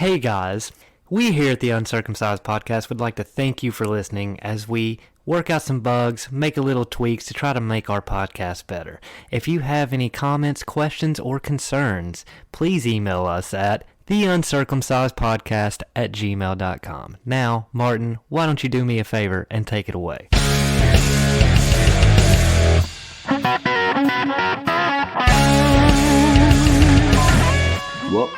Hey guys, we here at the Uncircumcised Podcast would like to thank you for listening as we work out some bugs, make a little tweaks to try to make our podcast better. If you have any comments, questions, or concerns, please email us at theuncircumcisedpodcast@gmail.com. Now, Martin, why don't you do me a favor and take it away? Well,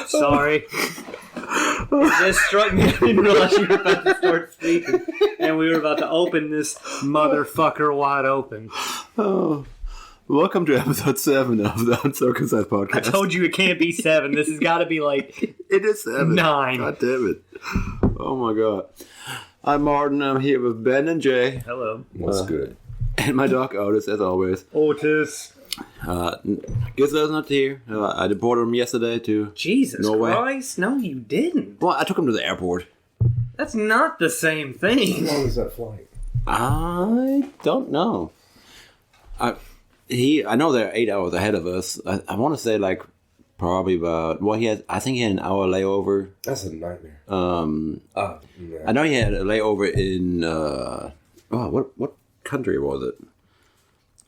Sorry. It just struck me. I didn't realize you were about to start speaking. And we were about to open this motherfucker wide open. oh, welcome to episode 7 of the Uncircumcised Podcast. I told you it can't be 7. This has got to be like... It is 7. 9. God damn it. Oh my god. I'm Martin. I'm here with Ben and Jay. Hello. What's good? And my dog Otis, as always. Otis. Gizzo's not here. I deported him yesterday to Jesus Norway. Christ. No, you didn't. Well, I took him to the airport. That's not the same How thing. long is that flight? I don't know. I know they're 8 hours ahead of us. I want to say like probably about. Well, I think he had an hour layover. That's a nightmare. I know he had a layover in. What country was it?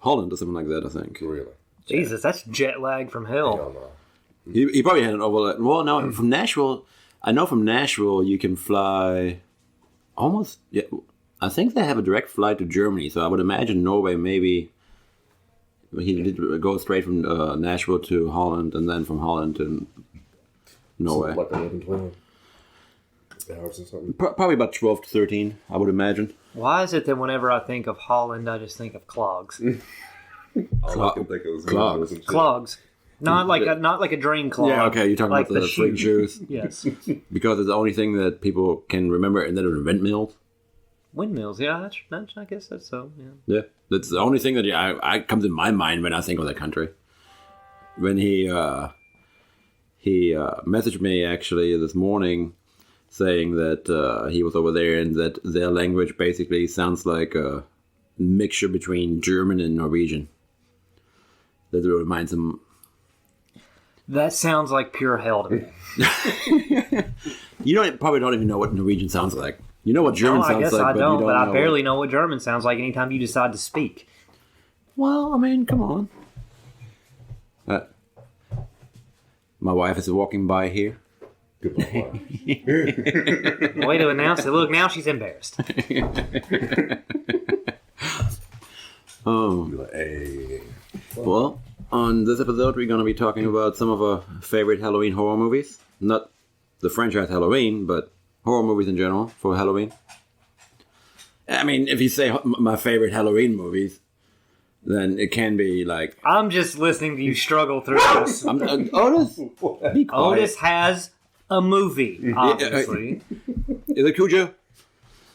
Holland or something like that, I think. Really? Jesus, that's jet lag from hell. Hell no. He probably had an overlap. Well, no, from Nashville. I know from Nashville you can fly almost. Yeah, I think they have a direct flight to Germany, so I would imagine Norway maybe. He did go straight from Nashville to Holland, and then from Holland to Norway. So like 11, 12 hours or something. Probably about 12 to 13, I would imagine. Why is it that whenever I think of Holland, I just think of clogs? All I can think of is Clogs. and shit. Clogs. Not like a drain clog. Yeah, okay, you're talking like about the freak shoes. Yes. Because it's the only thing that people can remember, and then it's windmills. Windmills, yeah, that's, I guess that's so, yeah. Yeah, that's the only thing that I comes in my mind when I think of that country. When he messaged me actually this morning saying that he was over there and that their language basically sounds like a mixture between German and Norwegian. That reminds him. That sounds like pure hell to me. You probably don't even know what Norwegian sounds like. You know what German sounds like, I guess I but you don't, but I know barely know what German sounds like anytime you decide to speak. Well, I mean, come on. My wife is walking by here. Goodbye. Way to announce it. Look, now she's embarrassed. Oh. Be like, hey. Well, on this episode, we're going to be talking about some of our favorite Halloween horror movies. Not the franchise Halloween, but horror movies in general for Halloween. I mean, if you say my favorite Halloween movies, then it can be like... I'm just listening to you struggle through this. Otis, be quiet. Otis has a movie, obviously. Is it Cujo?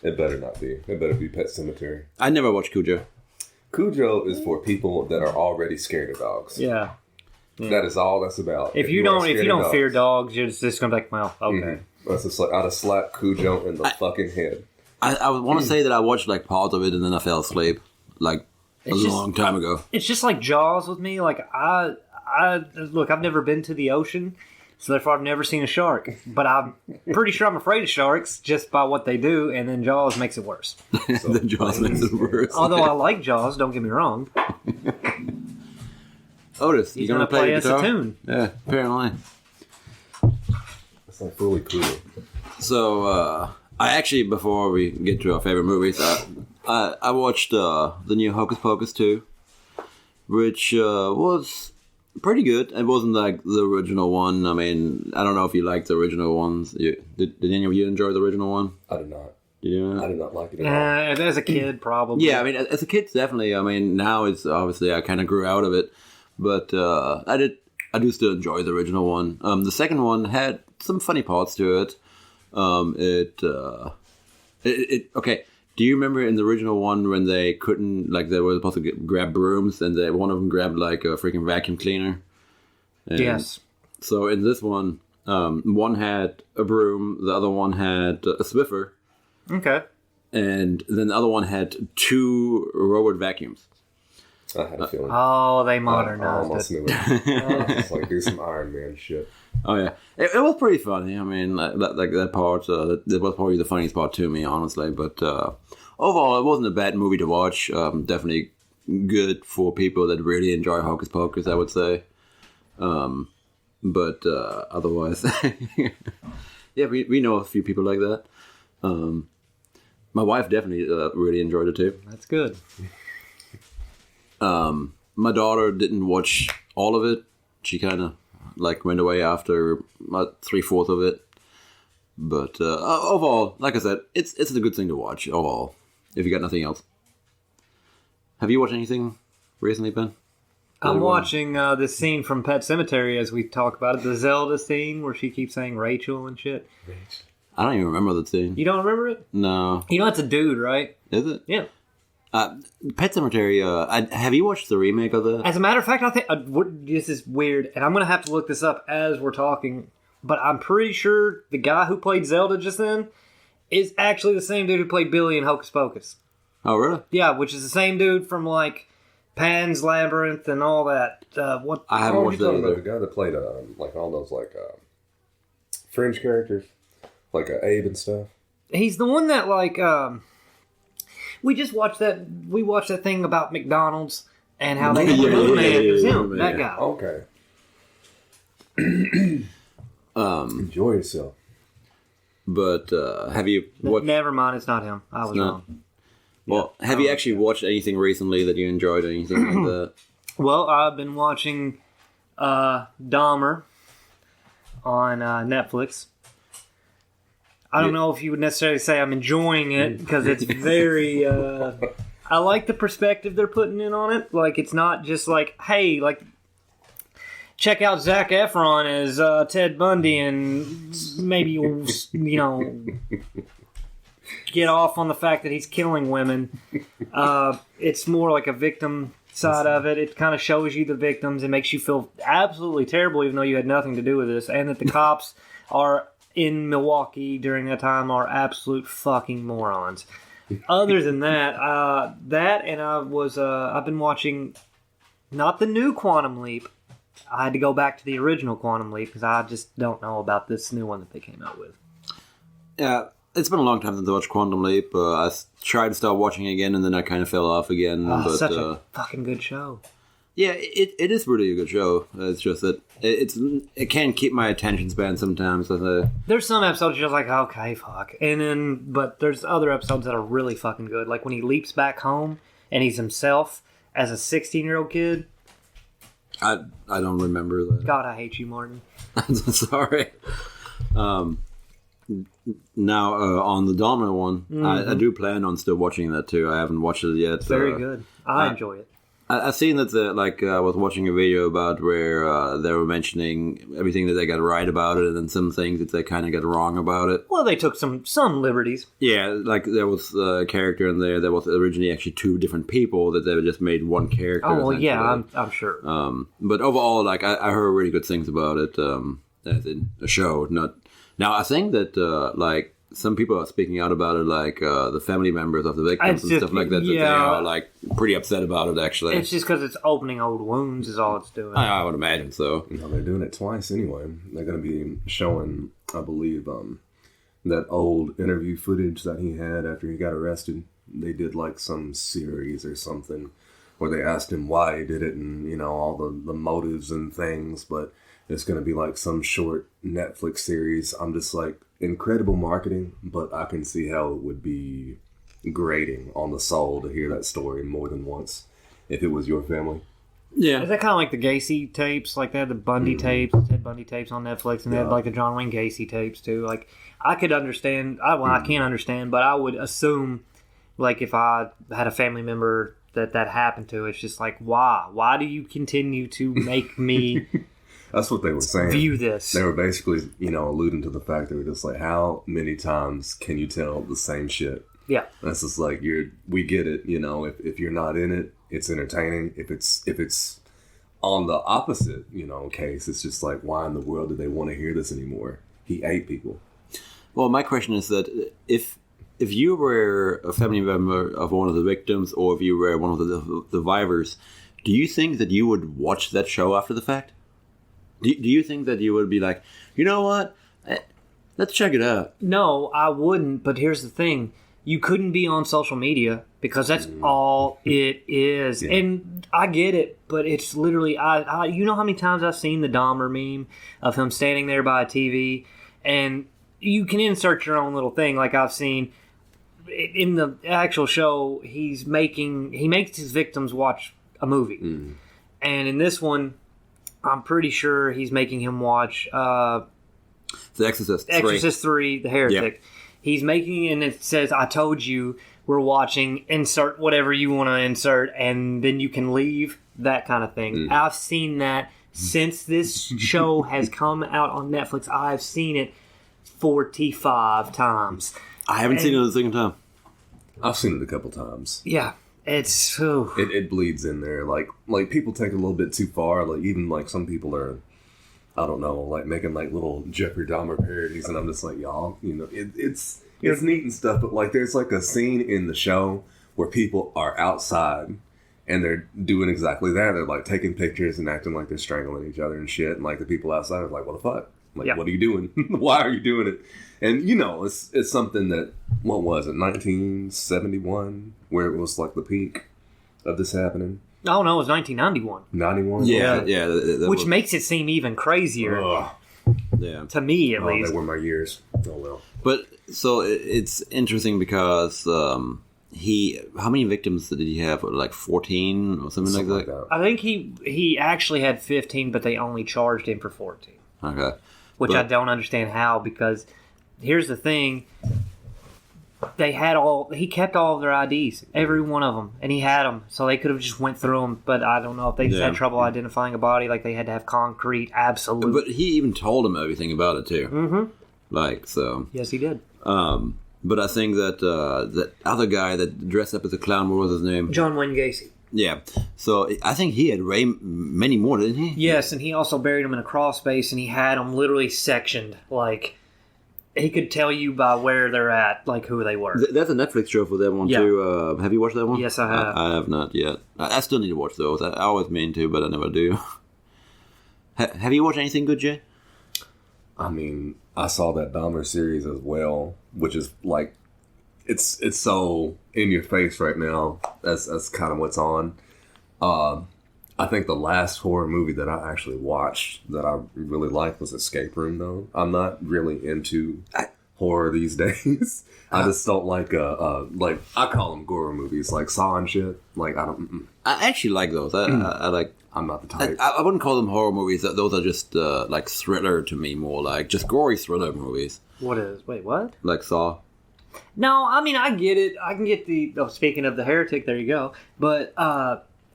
It better not be. It better be Pet Sematary. I never watched Cujo. Cujo is for people that are already scared of dogs. Yeah. That is all that's about. If you don't fear dogs, you're just gonna be like, well, okay. That's just like I'd have slapped Cujo in the fucking head. I want to say that I watched like parts of it and then I fell asleep like a long time ago. It's just like Jaws with me. Like I look, I've never been to the ocean, so therefore I've never seen a shark. But I'm pretty sure I'm afraid of sharks just by what they do, and then Jaws makes it worse. So, Then Jaws makes it worse. Although I like Jaws, don't get me wrong. Otis, He's you gonna play the us a guitar? tune. Yeah, apparently. It's like fully cool. So, I actually, before we get to our favorite movies, I watched the new Hocus Pocus 2, which was pretty good. It wasn't like the original one. I mean, I don't know if you liked the original ones. Did any of you enjoy the original one? I did not. Yeah. I did not like it at all. As a kid, probably. Yeah, I mean, as a kid, definitely. I mean, now it's obviously I kind of grew out of it, but I do still enjoy the original one. The second one had some funny parts to it. Okay. Do you remember in the original one when they couldn't, like, they were supposed to grab brooms and one of them grabbed like a freaking vacuum cleaner? And Yes. So in this one, one had a broom, the other one had a Swiffer. Okay. And then the other one had 2 robot vacuums. I had a feeling. Oh, they I modernized almost it. knew it. It's like do some Iron Man shit. Oh yeah, it was pretty funny. I mean, that part that was probably the funniest part to me, honestly. But overall, it wasn't a bad movie to watch. Definitely good for people that really enjoy Hocus Pocus, I would say. But otherwise, yeah, we know a few people like that. My wife definitely really enjoyed it too. That's good. My daughter didn't watch all of it. She kind of went away after about 3/4 of it. But overall, like I said, it's a good thing to watch overall. If you got nothing else, have you watched anything recently, Ben? I'm watching this scene from Pet Sematary as we talk about it. The Zelda scene where she keeps saying Rachel and shit. I don't even remember the scene. You don't remember it? No. You know it's a dude, right? Is it? Yeah. Pet Sematary. Have you watched the remake of that? As a matter of fact, I think this is weird, and I'm going to have to look this up as we're talking, but I'm pretty sure the guy who played Zelda just then is actually the same dude who played Billy in Hocus Pocus. Oh, really? Yeah, which is the same dude from, Pan's Labyrinth and all that. I haven't watched that either. The guy that played all those fringe characters, like Abe and stuff. He's the one that we just watched that. We watched that thing about McDonald's and how they it was him, that guy. Okay. Enjoy yourself. But have you watched? Never mind, it's not him. I was wrong. Well, have you actually watched anything recently that you enjoyed or anything like that? Well, I've been watching Dahmer on Netflix. I don't know if you would necessarily say I'm enjoying it because it's very. I like the perspective they're putting in on it. It's not just hey, check out Zac Efron as Ted Bundy and maybe get off on the fact that he's killing women. It's more like a victim side of it. It kind of shows you the victims and makes you feel absolutely terrible, even though you had nothing to do with this, and that the cops are in Milwaukee during that time are absolute fucking morons. Other than that, I've been watching not the new Quantum Leap. I had to go back to the original Quantum Leap because I just don't know about this new one that they came out with. Yeah, it's been a long time since I watched Quantum Leap. I tried to start watching it again, and then I kind of fell off again. But, such a fucking good show. Yeah, it is really a good show. It's just that it can keep my attention span sometimes. There's some episodes you're just okay, fuck. But there's other episodes that are really fucking good. Like when he leaps back home and he's himself as a 16-year-old kid. I don't remember that. God, I hate you, Martin. I'm sorry. Now, on the Dahmer one, I do plan on still watching that too. I haven't watched it yet. Very good. I enjoy it. I've seen that I was watching a video about where they were mentioning everything that they got right about it, and then some things that they kind of got wrong about it. Well, they took some liberties. Yeah, there was a character in there that was originally actually two different people that they just made one character. Oh, well, yeah, I'm sure. But overall, I heard really good things about it as in a show. Now, I think that some people are speaking out about it, the family members of the victims and stuff like that. Yeah. That they are pretty upset about it. Actually, it's just because it's opening old wounds, is all it's doing. I would imagine so. They're doing it twice anyway. They're going to be showing, I believe, that old interview footage that he had after he got arrested. They did some series or something where they asked him why he did it and all the motives and things, but. It's going to be some short Netflix series. I'm just incredible marketing, but I can see how it would be grating on the soul to hear that story more than once if it was your family. Yeah. Is that kind of like the Gacy tapes? They had the Bundy tapes, Ted Bundy tapes on Netflix, and they had the John Wayne Gacy tapes too. I could understand, I can't understand, but I would assume, if I had a family member that happened to, it's just why? Why do you continue to make me... That's what they were saying. View this. They were basically, alluding to the fact they were just how many times can you tell the same shit? Yeah. That's just we get it, if you're not in it, it's entertaining. If it's on the opposite, case, it's just why in the world do they want to hear this anymore? He ate people. Well, my question is that if you were a family member of one of the victims or if you were one of the survivors, Do you think that you would watch that show after the fact? Do you think that you would be like, you know what? Let's check it out. No, I wouldn't. But here's the thing: you couldn't be on social media because that's all it is. Yeah. And I get it, but it's literally I. You know how many times I've seen the Dahmer meme of him standing there by a TV, and you can insert your own little thing. Like I've seen in the actual show, he makes his victims watch a movie, and in this one, I'm pretty sure he's making him watch. The Exorcist 3. Exorcist 3, The Heretic. Yep. He's making, and it says, I told you we're watching, insert whatever you want to insert, and then you can leave, that kind of thing. I've seen that since this show has come out on Netflix. I've seen it 45 times. I haven't seen it a single time. I've seen it a couple times. Yeah. It's... It bleeds in there. Like people take it a little bit too far. Like, even, like, some people are... I don't know, like making like little Jeffrey Dahmer parodies, and I'm just like, y'all, you know, it's neat and stuff, but like there's like a scene in the show where people are outside and they're doing exactly that. They're like taking pictures and acting like they're strangling each other and shit, and like the people outside are like, what the fuck? Like, What are you doing? Why are you doing it? And you know, it's something that, what was it, 1971, where it was like the peak of this happening. Oh, no, it was 1991. 91? Yeah. That which makes it seem even crazier. Yeah. To me, at least. They were my years. Oh, well. But, so, it's interesting because how many victims did he have? Like 14 or something like that? I think he actually had 15, but they only charged him for 14. Okay. I don't understand how, because here's the thing. He kept all of their IDs, every one of them, and he had them, so they could have just went through them, but I don't know if they just had trouble identifying a body, like they had to have concrete, absolute. But he even told them everything about it, too. Mm-hmm. Like, so. Yes, he did. But I think that that other guy that dressed up as a clown, what was his name? John Wayne Gacy. Yeah. So I think he had many more, didn't he? Yes, and he also buried them in a crawl space, and he had them literally sectioned, like... He could tell you by where they're at, like who they were. That's a Netflix show for that one, too. Have you watched that one? Yes, I have. I have not yet. I still need to watch those. I always mean to, but I never do. Have you watched anything good, Jay? I mean, I saw that Dahmer series as well, which is like, it's so in your face right now. That's kind of what's on. I think the last horror movie that I actually watched that I really liked was Escape Room, though. I'm not really into horror these days. I just don't like, like, I call them gore movies, like Saw and shit. Like, I don't... I actually like those. I like... I'm not the type. I wouldn't call them horror movies. Those are just, like, thriller to me, more like just gory thriller movies. Wait, what? Like Saw. No, I mean, I get it. I can get the... Oh, speaking of The Heretic, there you go. But,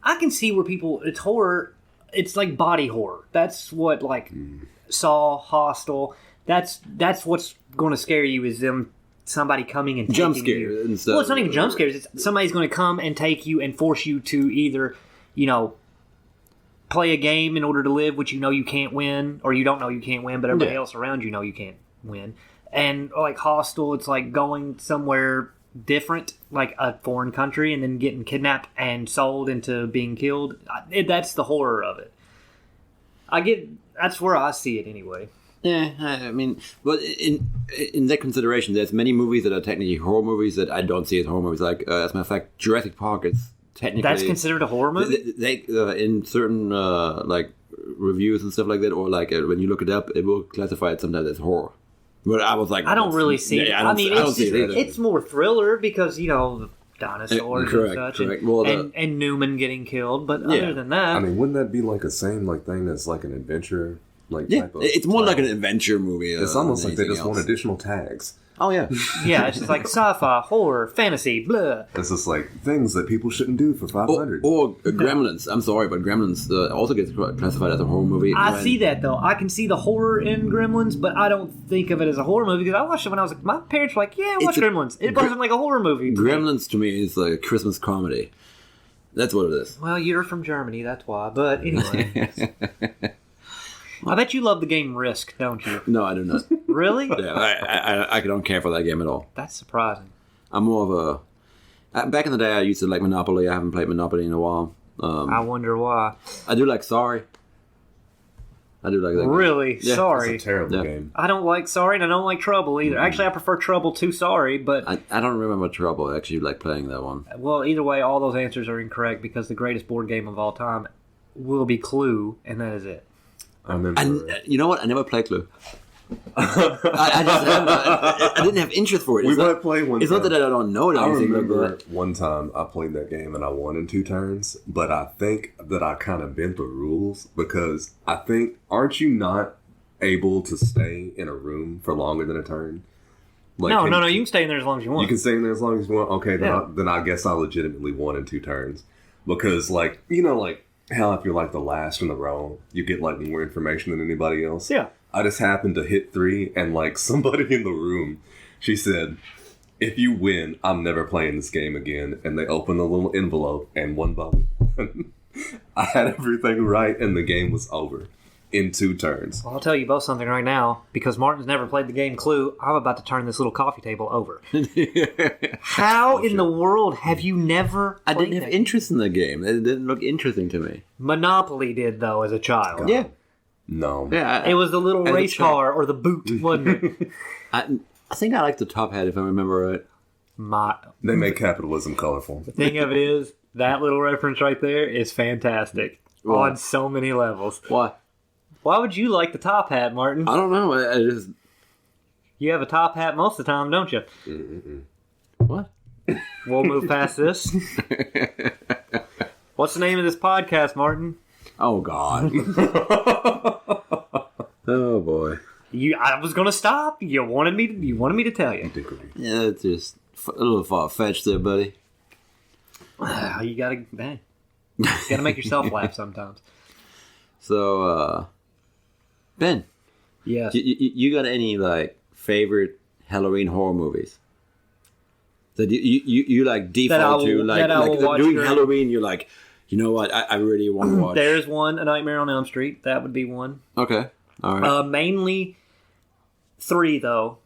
I can see where people, it's horror, it's like body horror. That's what, like, Saw, Hostel, that's what's going to scare you is somebody coming and jump taking you. scares and stuff. Well, it's not even jump scares. It's somebody's going to come and take you and force you to either, you know, play a game in order to live, which you know you can't win, or you don't know you can't win, but everybody else around you know you can't win. And, like, Hostel, it's like going somewhere different, like a foreign country, and then getting kidnapped and sold into being killed. That's the horror of it. That's where I see it anyway. Yeah, I mean, but in that consideration, there's many movies that are technically horror movies that I don't see as horror movies. Like, as a matter of fact, Jurassic Park is technically... That's considered a horror movie? They in certain, like, reviews and stuff like that, or like when you look it up, it will classify it sometimes as horror. But I was like... I don't really see it. I mean, it's more thriller because, you know, dinosaurs and such. Correct. Well, and Newman getting killed, but other than that... I mean, wouldn't that be like a same like thing as like an adventure? Type of it's more like an adventure movie. It's almost like they just want additional tags. Oh, yeah. Yeah, it's just like sci-fi, horror, fantasy, blah. It's just like things that people shouldn't do for $500. Or Gremlins. I'm sorry, but Gremlins also gets classified as a horror movie. I see that, though. I can see the horror in Gremlins, but I don't think of it as a horror movie, because I watched it when I was like, my parents were like, yeah, watch Gremlins. It wasn't like a horror movie. Gremlins, to me, is like a Christmas comedy. That's what it is. Well, you're from Germany, that's why. But anyway... I bet you love the game Risk, don't you? No, I do not. Really? Yeah, I don't care for that game at all. That's surprising. I'm more of a... Back in the day, I used to like Monopoly. I haven't played Monopoly in a while. I wonder why. I do like Sorry. I do like that game. Really? Yeah. Sorry. It's a terrible Yeah. game. I don't like Sorry, and I don't like Trouble either. Actually, I prefer Trouble to Sorry, but... I don't remember Trouble. I actually like playing that one. Well, either way, all those answers are incorrect because the greatest board game of all time will be Clue, and that is it. I remember. You know what? I never played Clue. I didn't have interest for it. We might play one. It's not that I don't know it. I Anything remember like that. one time I played that game and I won in 2 turns, but I think that I kind of bent the rules because I think, aren't you not able to stay in a room for longer than a turn? Like, No, you can stay in there as long as you want. You can stay in there as long as you want. Okay, then, Yeah. then I guess I legitimately won in 2 turns because, like, you know, like how if you're like the last in the row, you get like more information than anybody else. Yeah. I just happened to hit 3, and like somebody in the room, she said, "If you win, I'm never playing this game again." And they opened a little envelope and one bubble. I had everything right, and the game was over in 2 turns. Well, I'll tell you both something right now. Because Martin's never played the game Clue, I'm about to turn this little coffee table over. How in the world have you never I played didn't have that? interest in the game. It didn't look interesting to me. Monopoly did, though, as a child. Yeah. No. Yeah. It was the little As a race child. car or the boot, wasn't it? I think I like the Top Hat if I remember right. They make capitalism colorful. The thing of it is, that little reference right there is fantastic Why? on so many levels. Why? Why would you like the top hat, Martin? I don't know. I just You have a top hat most of the time, don't you? what? We'll move past this. What's the name of this podcast, Martin? Oh God. Oh boy. I was gonna stop. You wanted me to tell you. Yeah, it's just a little far fetched there, buddy. You gotta make yourself laugh sometimes. So, Ben, Yes. you got any like favorite Halloween horror movies that you like default to? Like watch during during- Halloween, you're like, you know what? I really want to watch. There's one, A Nightmare on Elm Street. That would be one. Okay, all right. Mainly 3 though,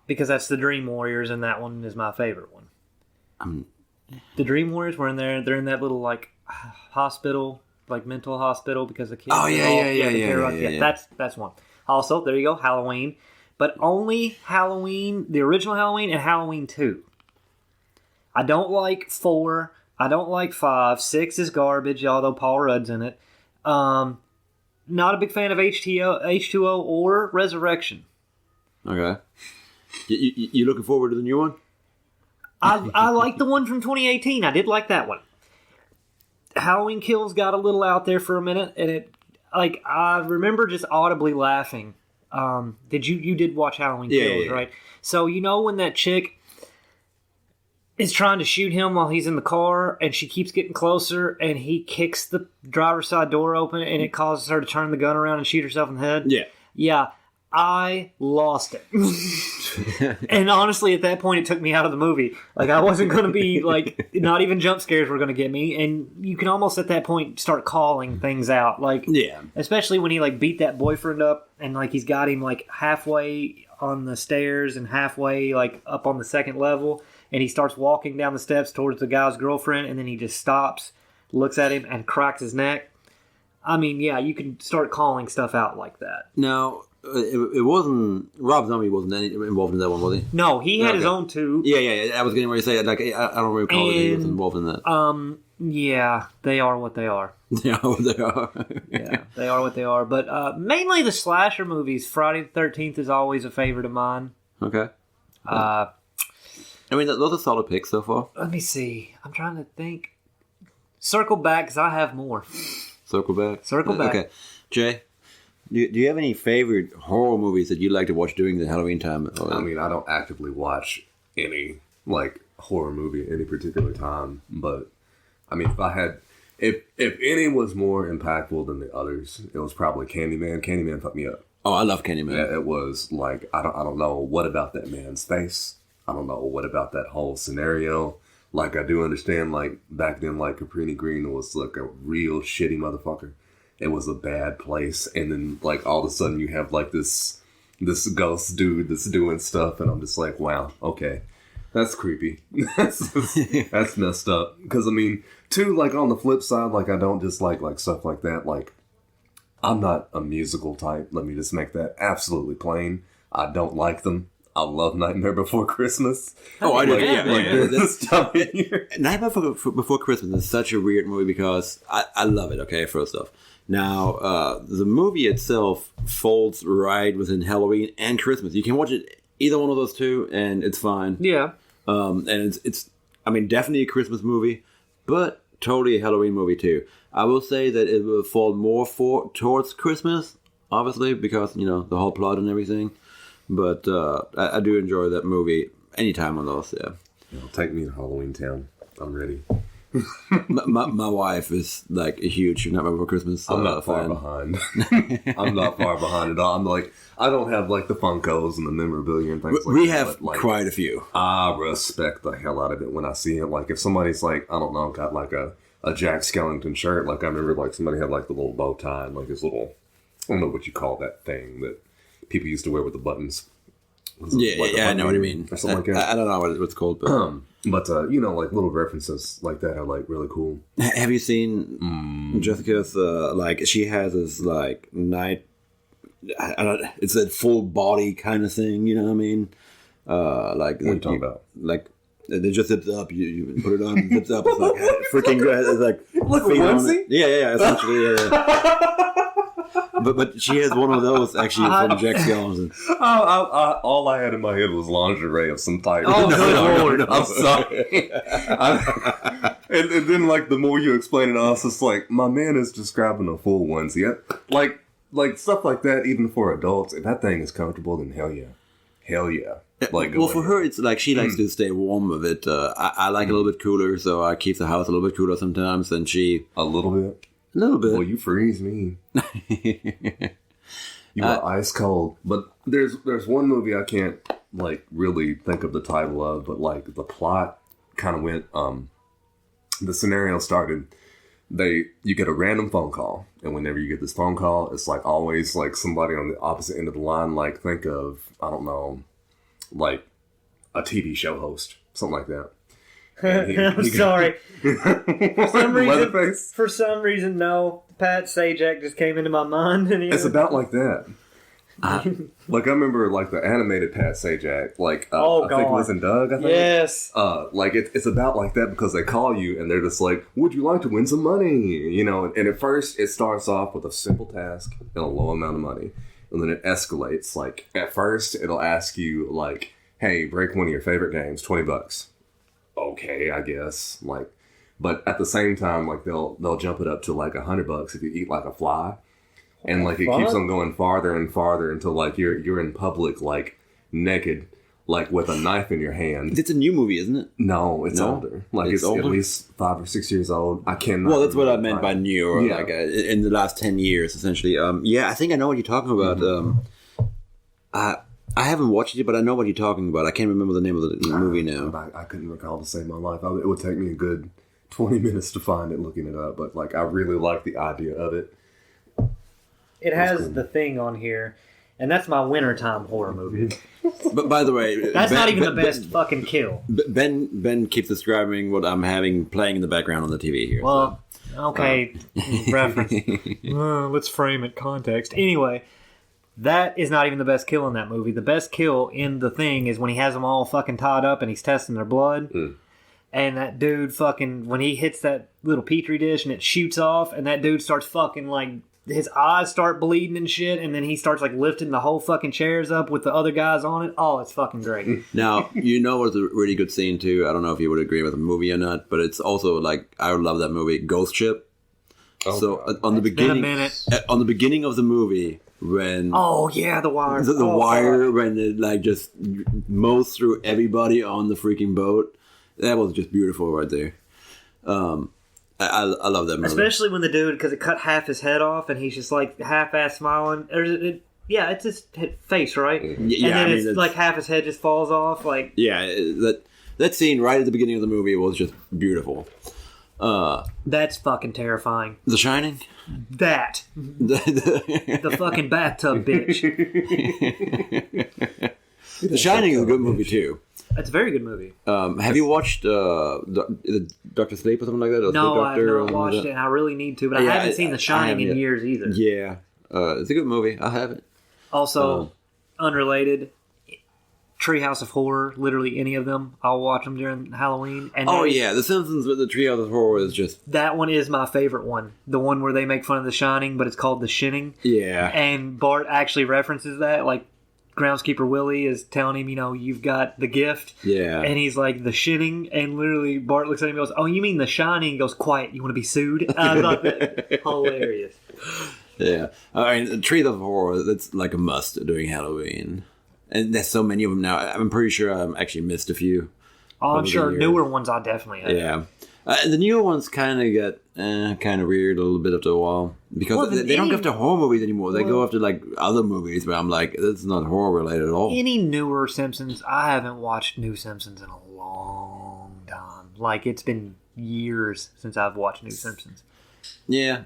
because that's the Dream Warriors, and that one is my favorite one. The Dream Warriors were in there. They're in that little like hospital, like mental hospital, because the kids. Oh, yeah. That's one. Also, there you go, Halloween, but only Halloween, the original Halloween, and Halloween 2. I don't like 4. I don't like 5. 6 is garbage, although Paul Rudd's in it. Not a big fan of H2O or Resurrection. Okay. You looking forward to the new one? I like the one from 2018. I did like that one. Halloween Kills got a little out there for a minute, and I remember just audibly laughing. You did watch Halloween Kills, yeah. right? So you know when that chick is trying to shoot him while he's in the car, and she keeps getting closer, and he kicks the driver's side door open, and it causes her to turn the gun around and shoot herself in the head? Yeah. Yeah. I lost it. And honestly, at that point, it took me out of the movie. Like, I wasn't going to be, like, not even jump scares were going to get me. And you can almost, at that point, start calling things out. Like, Yeah. especially when he, like, beat that boyfriend up and, like, he's got him, like, halfway on the stairs and halfway, like, up on the second level. And he starts walking down the steps towards the guy's girlfriend, and then he just stops, looks at him, and cracks his neck. I mean, yeah, you can start calling stuff out like that. Now, it wasn't Rob Zombie wasn't involved in that one, was he? No, he had his Okay. own too. Yeah. I was getting ready to say it. Like I don't recall that he was involved in that. Yeah, they are what they are. Yeah, they are. Yeah, they are what they are. But mainly the slasher movies. Friday the 13th is always a favorite of mine. Okay. I mean, those are solid picks so far. Let me see. I'm trying to think. Circle back, because I have more. Circle back. Circle back. Okay, Jay. Do you have any favorite horror movies that you like to watch during the Halloween time? I mean, I don't actively watch any like horror movie at any particular time, but I mean, if any was more impactful than the others, it was probably Candyman. Candyman fucked me up. Oh, I love Candyman. Yeah, it was like I don't know what about that man's face. I don't know what about that whole scenario. Like, I do understand, like, back then, like, Caprini Green was, like, a real shitty motherfucker. It was a bad place. And then, like, all of a sudden you have, like, this ghost dude that's doing stuff. And I'm just like, wow, okay. That's creepy. That's messed up. Because, I mean, too, like, on the flip side, like, I don't dislike, like, stuff like that. Like, I'm not a musical type. Let me just make that absolutely plain. I don't like them. I love Nightmare Before Christmas. Oh, I do. Like, this time of year. Nightmare Before Christmas is such a weird movie because I love it, okay, first off. Now, the movie itself folds right within Halloween and Christmas. You can watch it, either one of those two, and it's fine. Yeah. And it's I mean, definitely a Christmas movie, but totally a Halloween movie too. I will say that it will fall more towards Christmas, obviously, because, you know, the whole plot and everything. But I do enjoy that movie anytime on those, yeah. Take me to Halloween Town. I'm ready. my wife is like a huge Nightmare Before Christmas I'm not far behind. I'm not far behind at all. I'm like, I don't have like the Funkos and the memorabilia and things like that. We have but, like, quite a few. I respect the hell out of it when I see it. Like, if somebody's like, I don't know, got like a Jack Skellington shirt. Like, I remember like somebody had like the little bow tie and like his little, I don't know what you call that thing that people used to wear with the buttons. Yeah, I know what you mean. Or something like that. I don't know what it's called, but you know, like little references like that are like really cool. Have you seen Jessica's? Like, she has this like night. It's that full body kind of thing. You know what I mean? Like, what are you talking about? Like, they just zips up. You put it on, zips up. It's like freaking. It's like a onesie? Yeah. Essentially, yeah. But she has one of those actually from Jack Skellington. All I had in my head was lingerie of some type. Oh, good Lord. I'm sorry. And then, like, the more you explain it, I was just like, my man is describing a full onesie. Like stuff like that, even for adults, if that thing is comfortable, then hell yeah. Like, well, for her, it's like she likes to stay warm with it. I like a little bit cooler, so I keep the house a little bit cooler sometimes. And she a little bit. A little bit. Well, you freeze me. You are ice cold. But there's one movie I can't like really think of the title of, but like the plot kind of went. The scenario started. You get a random phone call, and whenever you get this phone call, it's like always like somebody on the opposite end of the line. Like, think of, I don't know, like a TV show host, something like that. I'm sorry. For some reason, no. Pat Sajak just came into my mind. And it's about like that. Like, I remember like the animated Pat Sajak. Like, I think it was in Doug. I think. Yes. Like it's about like that because they call you and they're just like, "Would you like to win some money?" You know. And at first, it starts off with a simple task and a low amount of money, and then it escalates. Like, at first, it'll ask you like, "Hey, break one of your favorite games, $20." Okay, I guess. Like, but at the same time, like they'll jump it up to like $100 if you eat like a fly, and like it keeps on going farther and farther until like you're in public, like naked, like with a knife in your hand. It's a new movie, isn't it? No, it's older. Like it's older? At least 5 or 6 years old. I cannot. Well, that's what I meant by new, or like in the last 10 years, essentially. Yeah, I think I know what you're talking about. Mm-hmm. I haven't watched it, but I know what you're talking about. I can't remember the name of the movie now. I couldn't recall to save my life. It would take me a good 20 minutes to find it looking it up, but like I really like the idea of it. It has the thing on here, and that's my wintertime horror movie. But by the way, that's not even the best fucking kill. Ben keeps describing what I'm having playing in the background on the TV here. Well, so. Okay, reference. Let's frame it context. Anyway. That is not even the best kill in that movie. The best kill in the thing is when he has them all fucking tied up and he's testing their blood. And that dude fucking, when he hits that little petri dish and it shoots off and that dude starts fucking like, his eyes start bleeding and shit, and then he starts like lifting the whole fucking chairs up with the other guys on it. Oh, it's fucking great. Now, you know what's a really good scene too? I don't know if you would agree with the movie or not, but it's also like, I love that movie, Ghost Ship. Oh, so on the beginning of the movie, when the wire, the wire, when it like just mows through everybody on the freaking boat, that was just beautiful right there. I love that movie, especially when the dude, because it cut half his head off and he's just like half-ass smiling. It's his face, right? Yeah, and then it's like half his head just falls off. Like, yeah, that scene right at the beginning of the movie was just beautiful. That's fucking terrifying. The Shining? That. The fucking bathtub bitch. The Shining is a good movie too. It's a very good movie. Have you watched the Doctor Sleep or something like that? Or No, Sleep I've Doctor not watched it, and I really need to, but I Yeah, haven't seen The Shining in years either. Yeah, it's a good movie. I have it. Also, unrelated, Treehouse of Horror, literally any of them, I'll watch them during Halloween. And The Simpsons with the Treehouse of Horror is just... That one is my favorite one. The one where they make fun of The Shining, but it's called The Shinning. Yeah. And Bart actually references that, like, Groundskeeper Willie is telling him, you've got the gift. Yeah. And he's like, the shinning. And literally, Bart looks at him and goes, oh, you mean the shining? He goes, quiet. You want to be sued? I thought that hilarious. Yeah. I mean, Tree of Horror, that's like a must during Halloween. And there's so many of them now. I'm pretty sure I actually missed a few. Oh, I'm sure newer ones I definitely have. Yeah. The newer ones kind of get kind of weird a little bit after a while. Because they don't go after horror movies anymore. They go after like other movies where I'm like, that's not horror related at all. Any newer Simpsons, I haven't watched new Simpsons in a long time. Like, it's been years since I've watched new Simpsons. Yeah.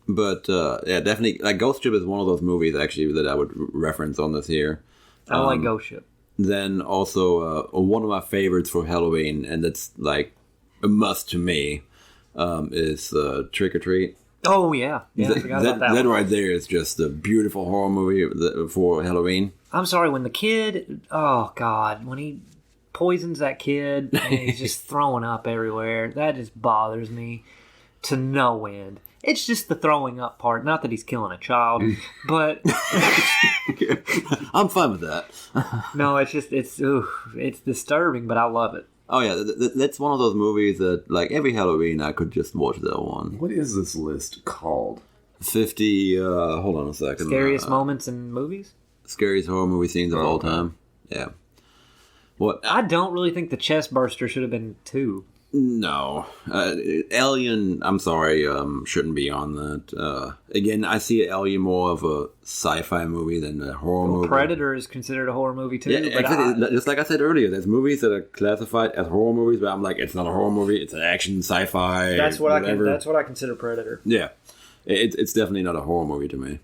But definitely, like Ghost Ship is one of those movies actually that I would reference on this here. I like Ghost Ship. Then also one of my favorites for Halloween, and that's like a must to me, is Trick or Treat. Oh yeah, I forgot about that. That right there is just a beautiful horror movie for Halloween. I'm sorry, when the kid, oh god, when he poisons that kid and he's just throwing up everywhere, that just bothers me to no end. It's just the throwing up part. Not that he's killing a child, but I'm fine with that. No, it's just it's disturbing, but I love it. Oh yeah, that's one of those movies that like every Halloween I could just watch that one. What is this list called? 50. Hold on a second. Scariest moments in movies. Scariest horror movie scenes of all time. Yeah. What? I don't really think the chest burster should have been 2. No. Alien, I'm sorry, shouldn't be on that. Again, I see Alien more of a sci-fi movie than a horror movie. Predator is considered a horror movie too. Yeah, exactly. Just like I said earlier, there's movies that are classified as horror movies, but I'm like, it's not a horror movie, it's an action, sci-fi, that's what whatever. That's what I consider Predator. Yeah. It's definitely not a horror movie to me.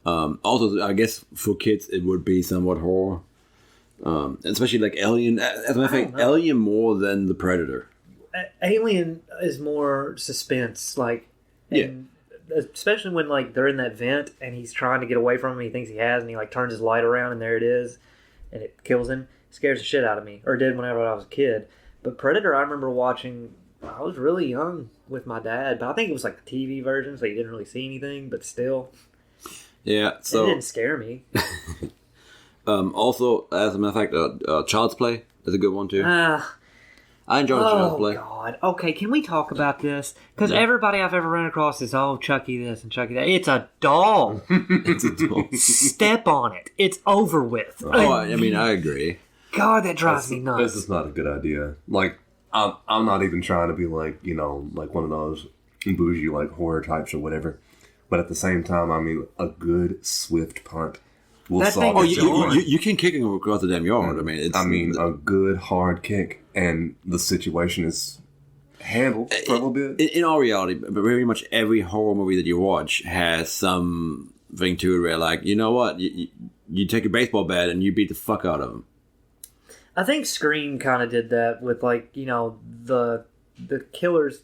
Also, I guess for kids, it would be somewhat horror. Especially like Alien. As a matter of fact, Alien more than the Predator. Alien is more suspense, like, especially when like they're in that vent and he's trying to get away from him. He thinks he has, and he like turns his light around, and there it is, and it kills him. It scares the shit out of me, or did whenever I was a kid. But Predator, I remember watching. I was really young with my dad, but I think it was like the TV version, so you didn't really see anything. But still, yeah, so it didn't scare me. Also, as a matter of fact, Child's Play is a good one too. I enjoy Child's Play. Oh, God. Okay, can we talk about this? Because everybody I've ever run across is, Chucky this and Chucky that. It's a doll. It's a doll. Step on it. It's over with. Oh, I mean, I agree. God, that drives me nuts. This is not a good idea. Like, I'm not even trying to be like, like one of those bougie, like, horror types or whatever. But at the same time, I mean, a good, swift punt will solve it. You can kick him across the damn yard. I mean, a good, hard kick. And the situation is handled for a little bit. In all reality, very much every horror movie that you watch has something to it where, like, you know what? You take a baseball bat and you beat the fuck out of him. I think Scream kind of did that with, like, the killers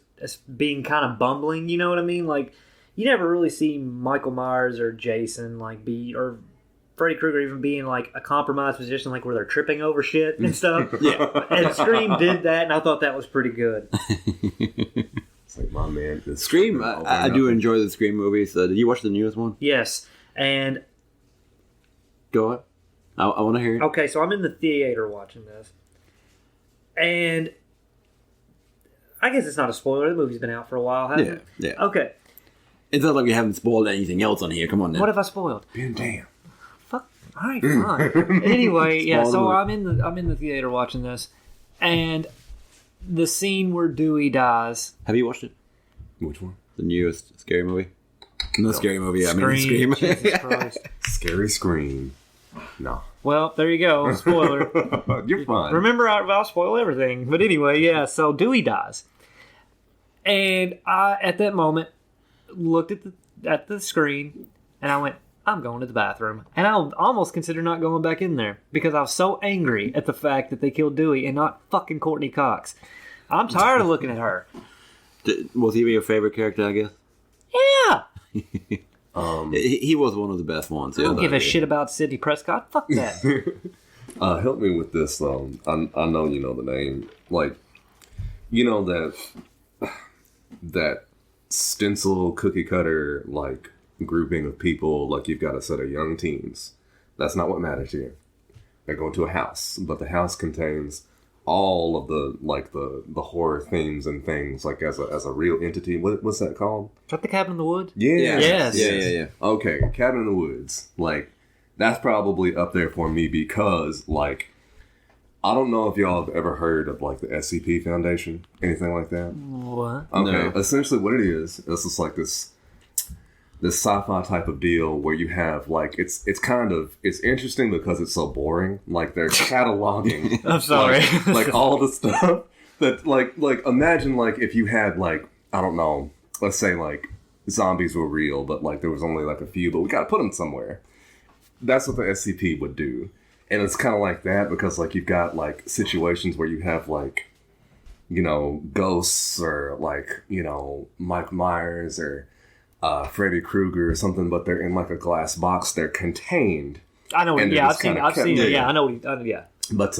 being kind of bumbling, you know what I mean? Like, you never really see Michael Myers or Jason, like, or Freddy Krueger even being like a compromised position, like where they're tripping over shit and stuff. Yeah. And Scream did that, and I thought that was pretty good. It's like, my man. Scream, I do enjoy the Scream movies. Did you watch the newest one? Yes. And go ahead. I want to hear it. Okay, so I'm in the theater watching this. And I guess it's not a spoiler. The movie's been out for a while, hasn't it? Yeah. Okay. It's not like we haven't spoiled anything else on here. Come on now. What have I spoiled? Damn. All right, fine. Anyway, yeah. So I'm in the theater watching this, and the scene where Dewey dies. Have you watched it? Which one? The newest scary movie. No, scary movie. Scream. I mean, Scream. Jesus Christ. Scary Scream. No. Well, there you go. Spoiler. You're fine. Remember, I'll spoil everything. But anyway, yeah. So Dewey dies, and I, at that moment, looked at the screen, and I went, I'm going to the bathroom. And I'll almost consider not going back in there because I was so angry at the fact that they killed Dewey and not fucking Courtney Cox. I'm tired of looking at her. Was he your favorite character, I guess? Yeah. He was one of the best ones. I don't give a shit about Sidney Prescott. Fuck that. Help me with this, though. I know you know the name. Like, you know that stencil cookie cutter, like, grouping of people, like you've got a set of young teens. That's not what matters here. They're going to a house, but the house contains all of the horror themes and things, like as a real entity. What's that called? Is that the Cabin in the Woods? Yeah. Yes. Yeah. Okay, Cabin in the Woods. Like, that's probably up there for me because, like, I don't know if y'all have ever heard of, like, the SCP Foundation, anything like that. What? Okay, No. Essentially what it is just like this sci-fi type of deal where you have, like, it's interesting because it's so boring. Like, they're cataloging I'm sorry. like all the stuff that like imagine, like, if you had, like, I don't know, let's say, like, zombies were real, but, like, there was only, like, a few, but we gotta put them somewhere. That's what the SCP would do. And it's kind of like that because, like, you've got, like, situations where you have, like, you know, ghosts or, like, you know, Mike Myers or Freddy Krueger or something, but they're in, like, a glass box. They're contained. I know. And Yeah, it's I've kinda seen kept- it. Yeah, I know. Yeah. But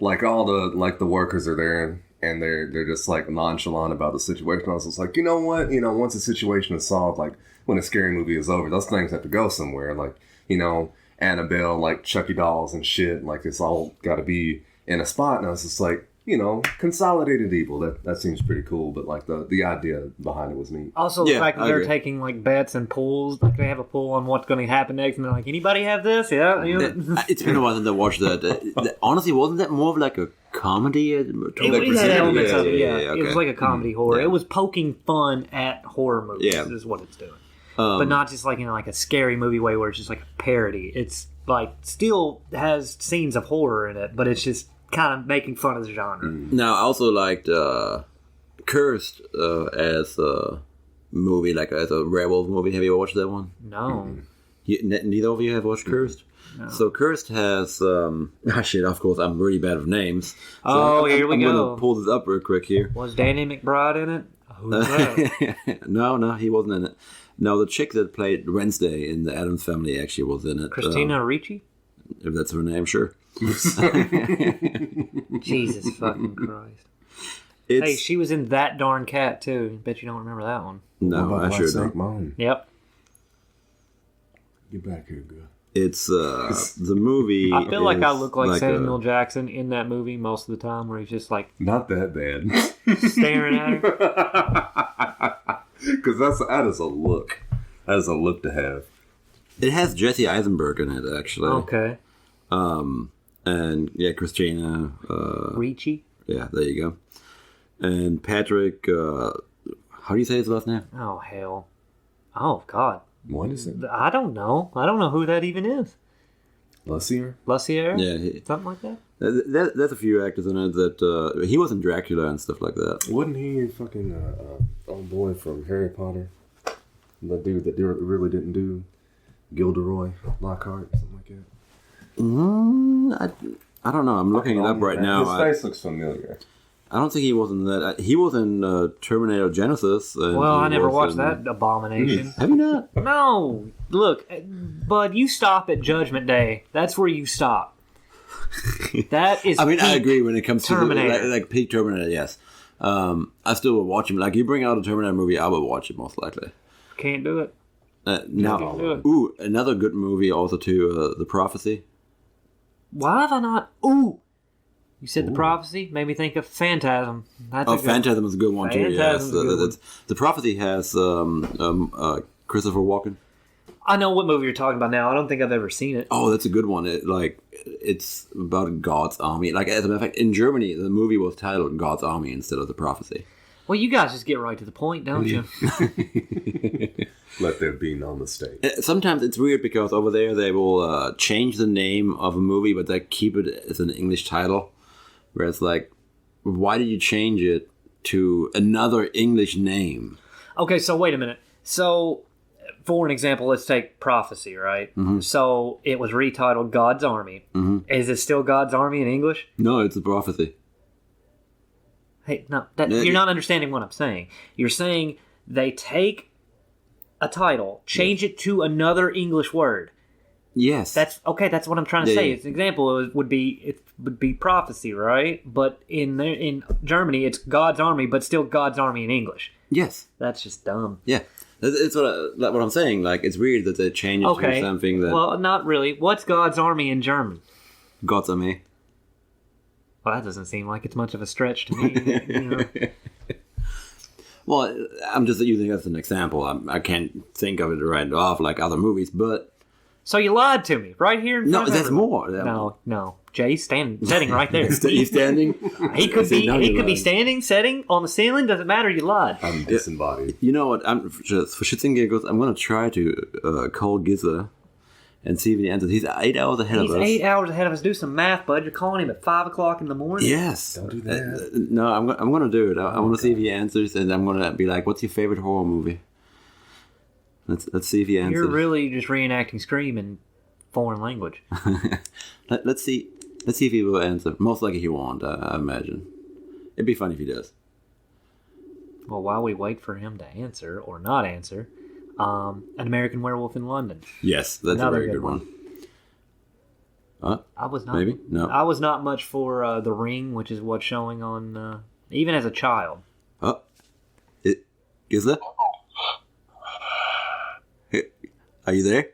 like, all the workers are there and they're just, like, nonchalant about the situation. I was just like, you know what? You know, once the situation is solved, like, when a scary movie is over, those things have to go somewhere. Like, you know, Annabelle, like, Chucky dolls and shit. Like, it's all got to be in a spot. And I was just like, you know, consolidated evil. That seems pretty cool. But, like, the idea behind it was neat. Also, the Yeah, fact that I they're agree. taking, like, bets and pools. Like, they have a pool on what's going to happen next. And they're like, anybody have this? Yeah. You know? It's been a while since I watched that. Honestly, wasn't that more of like a comedy? It had elements of it, yeah. okay. It was like a comedy horror. Yeah. It was poking fun at horror movies, Yeah. is what it's doing. But not just like, you know, like a scary movie way where it's just like a parody. It's like still has scenes of horror in it, but it's just kind of making fun of the genre. Now, I also liked Cursed as a movie, like as a werewolf movie. Have you watched that one? No. Neither of you have watched Cursed? No. So Cursed has shit, of course I'm really bad with names. So Oh, here we I'm go. gonna pull this up real quick here. Was Danny McBride in it? Who's that? No, he wasn't in it. No, the chick that played Wednesday in the Addams Family actually was in it. Christina Ricci? If that's her name, sure. Jesus fucking Christ. It's, Hey, she was in That Darn Cat, too. Bet you don't remember that one. no, What about I sure Black Snake don't. Mountain? Yep. Get back here, girl. It's the movie. I feel like I is look like a- Samuel Jackson in that movie most of the time, where he's just like Not that bad. staring at her. Because that is a look. That is a look to have. It has Jesse Eisenberg in it, actually. Okay. And yeah, Christina. Ricci? Yeah, there you go. And Patrick. How do you say his last name? Oh, hell. Oh, God. What is it? I don't know. I don't know who that even is. Lussier? Lussier? Yeah, Something like that? there's a few actors in it that he was in Dracula and stuff like that. Wasn't he fucking old boy from Harry Potter? The dude that really didn't do Gilderoy Lockhart, something like that. I don't know. I'm looking it up right now. His face looks familiar. I don't think he was in that. He was in Terminator Genesis. And Well, he I never was watched in- that abomination. Have you not? No. Look, bud, you stop at Judgment Day. That's where you stop. That is I mean, I peak agree when it comes Terminator. to like peak Terminator. Yes, I still would watch him. Like you bring out a Terminator movie, I would watch it most likely. Can't do it. Now, Can't do it. ooh, another good movie also too. The Prophecy. Why have I not? Ooh. You said The Prophecy? Made me think of Phantasm. That's Oh, a good- Phantasm is a good one too. Yes, Phantasm's a good one. The Prophecy has Christopher Walken. I know what movie you're talking about now. I don't think I've ever seen it. Oh, that's a good one. It's about God's army. Like as a matter of fact, in Germany, the movie was titled God's Army instead of The Prophecy. Well, you guys just get right to the point, don't you? Let there be no mistake. Sometimes it's weird because over there they will change the name of a movie, but they keep it as an English title. Where it's like, why did you change it to another English name? Okay, so wait a minute. So, for an example, let's take Prophecy, right? Mm-hmm. So it was retitled God's Army. Mm-hmm. Is it still God's Army in English? No, it's a prophecy. Hey, no, you're not understanding what I'm saying. You're saying they take a title, change it to another English word. Yes. That's okay. That's what I'm trying to say. It's an example. It would be prophecy, right? But in Germany, it's God's Army, but still God's Army in English. Yes. That's just dumb. Yeah. It's what I'm saying. Like, it's weird that they change it to something that... Well, not really. What's God's Army in German? God's Army. Well, that doesn't seem like it's much of a stretch to me. You know? Well, I'm just using it as an example. I can't think of it right off like other movies, but... So you lied to me right here in front of there's more. No. Jay's sitting right there. He's standing? He could be standing, sitting on the ceiling. Doesn't matter. You lied. I'm disembodied. You know what? For shits and giggles, I'm going to try to call Giza and see if he answers. He's 8 hours ahead of us. He's 8 hours ahead of us. Do some math, bud. You're calling him at 5 o'clock in the morning? Yes. Don't do that. No, I'm going to do it. I want to see if he answers, and I'm going to be like, what's your favorite horror movie? Let's see if he answers. You're really just reenacting Scream in foreign language. Let's see if he will answer. Most likely he won't, I imagine. It'd be funny if he does. Well, while we wait for him to answer or not answer, An American Werewolf in London. Yes, that's Another a very good one. I was not. Maybe? No. I was not much for The Ring, which is what's showing on, even as a child. Oh. Gizla? Are you there?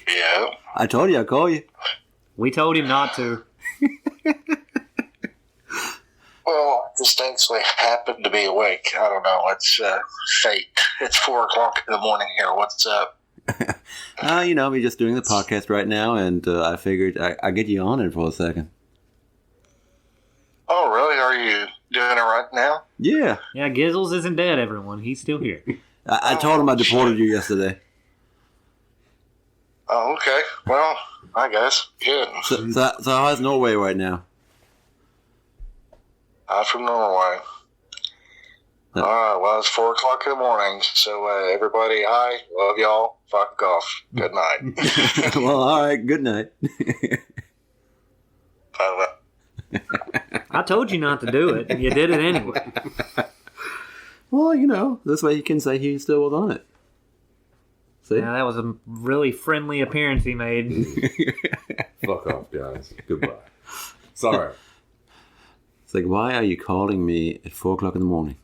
Yeah. I told you I'd call you. We told him not to. Well, I just actually happened to be awake. I don't know. It's fate. It's 4 o'clock in the morning here. What's up? We're just doing the podcast right now, and I figured I'd get you on it for a second. Oh, really? Are you doing it right now? Yeah. Yeah, Gizzles isn't dead, everyone. He's still here. I told him I deported you yesterday. Oh, okay. Well, I guess. Good. So how's Norway right now? I'm from Norway. All right. Well, it's 4 o'clock in the morning. So, everybody, hi. Love y'all. Fuck off. Good night. Well, all right. Good night. Bye-bye. I told you not to do it, and you did it anyway. Well, this way he can say he still was on it. See? Yeah, that was a really friendly appearance he made. Fuck off, guys. Goodbye. Sorry. It's like, why are you calling me at 4 o'clock in the morning?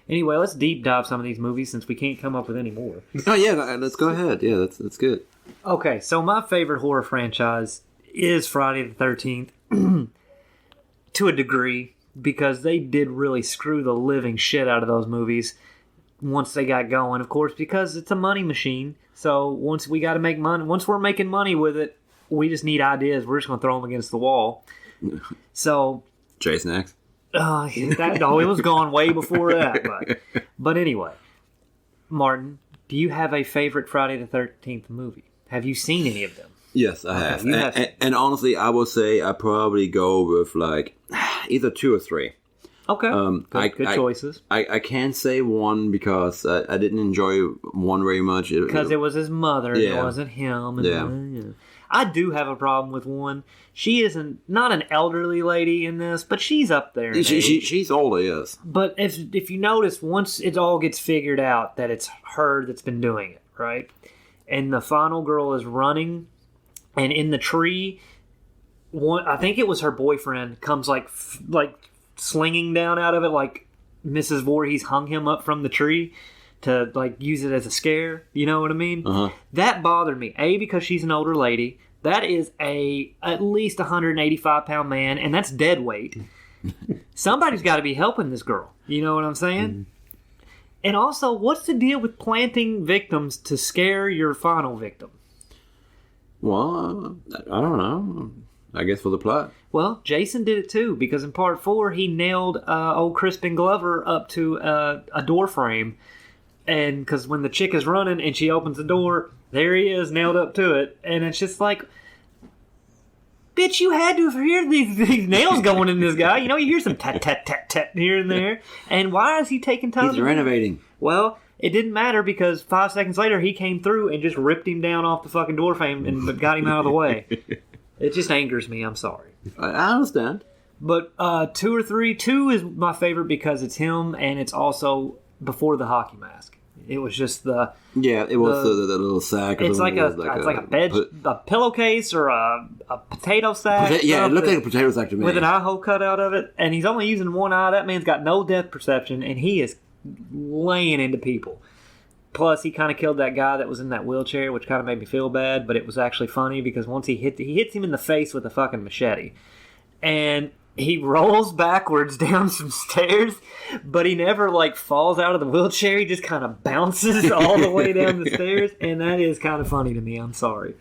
Anyway, let's deep dive some of these movies since we can't come up with any more. Oh, yeah, let's go ahead. Yeah, that's good. Okay, so my favorite horror franchise is Friday the 13th to a degree because they did really screw the living shit out of those movies once they got going, of course, because it's a money machine. So once we got to make money, once we're making money with it, we just need ideas. We're just going to throw them against the wall. So Jason X. it was gone way before that. But anyway, Martin, do you have a favorite Friday the 13th movie? Have you seen any of them? Yes, I have. And honestly, I would say I probably go with like either 2 or 3. Okay, good choices. I can't say one because I didn't enjoy one very much. Because it was his mother, Yeah. it wasn't him. And I do have a problem with one. She isn't not an elderly lady in this, but she's up there. In age. She's older, yes. But if you notice, once it all gets figured out that it's her that's been doing it, right? And the final girl is running, and in the tree, I think it was her boyfriend comes like slinging down out of it, like Mrs. Voorhees hung him up from the tree to like use it as a scare. You know what I mean? Uh-huh. That bothered me. A, because she's an older lady. That is at least 185-pound man, and that's dead weight. Somebody's got to be helping this girl. You know what I'm saying? Mm. And also, what's the deal with planting victims to scare your final victim? Well, I don't know. I guess for the plot. Well, Jason did it too, because in part 4, he nailed old Crispin Glover up to a door frame. And because when the chick is running and she opens the door, there he is, nailed up to it. And it's just like, bitch, you had to hear these nails going in this guy. You hear some tat, tat, tat, tat here and there. And why is he taking time? He's renovating. Well, it didn't matter because 5 seconds later he came through and just ripped him down off the fucking door frame and got him out of the way. It just angers me. I'm sorry. I understand. But 2 or 3, 2 is my favorite because it's him and it's also before the hockey mask. It was just the it was the little sack. It's like a pillowcase or a potato sack. It looked like a potato sack to me with an eye hole cut out of it, and he's only using one eye. That man's got no depth perception, and he is laying into people. Plus, he kind of killed that guy that was in that wheelchair, which kind of made me feel bad. But it was actually funny because once he hits him in the face with a fucking machete, and he rolls backwards down some stairs, but he never falls out of the wheelchair. He just kind of bounces all the way down the stairs, and that is kind of funny to me. I'm sorry.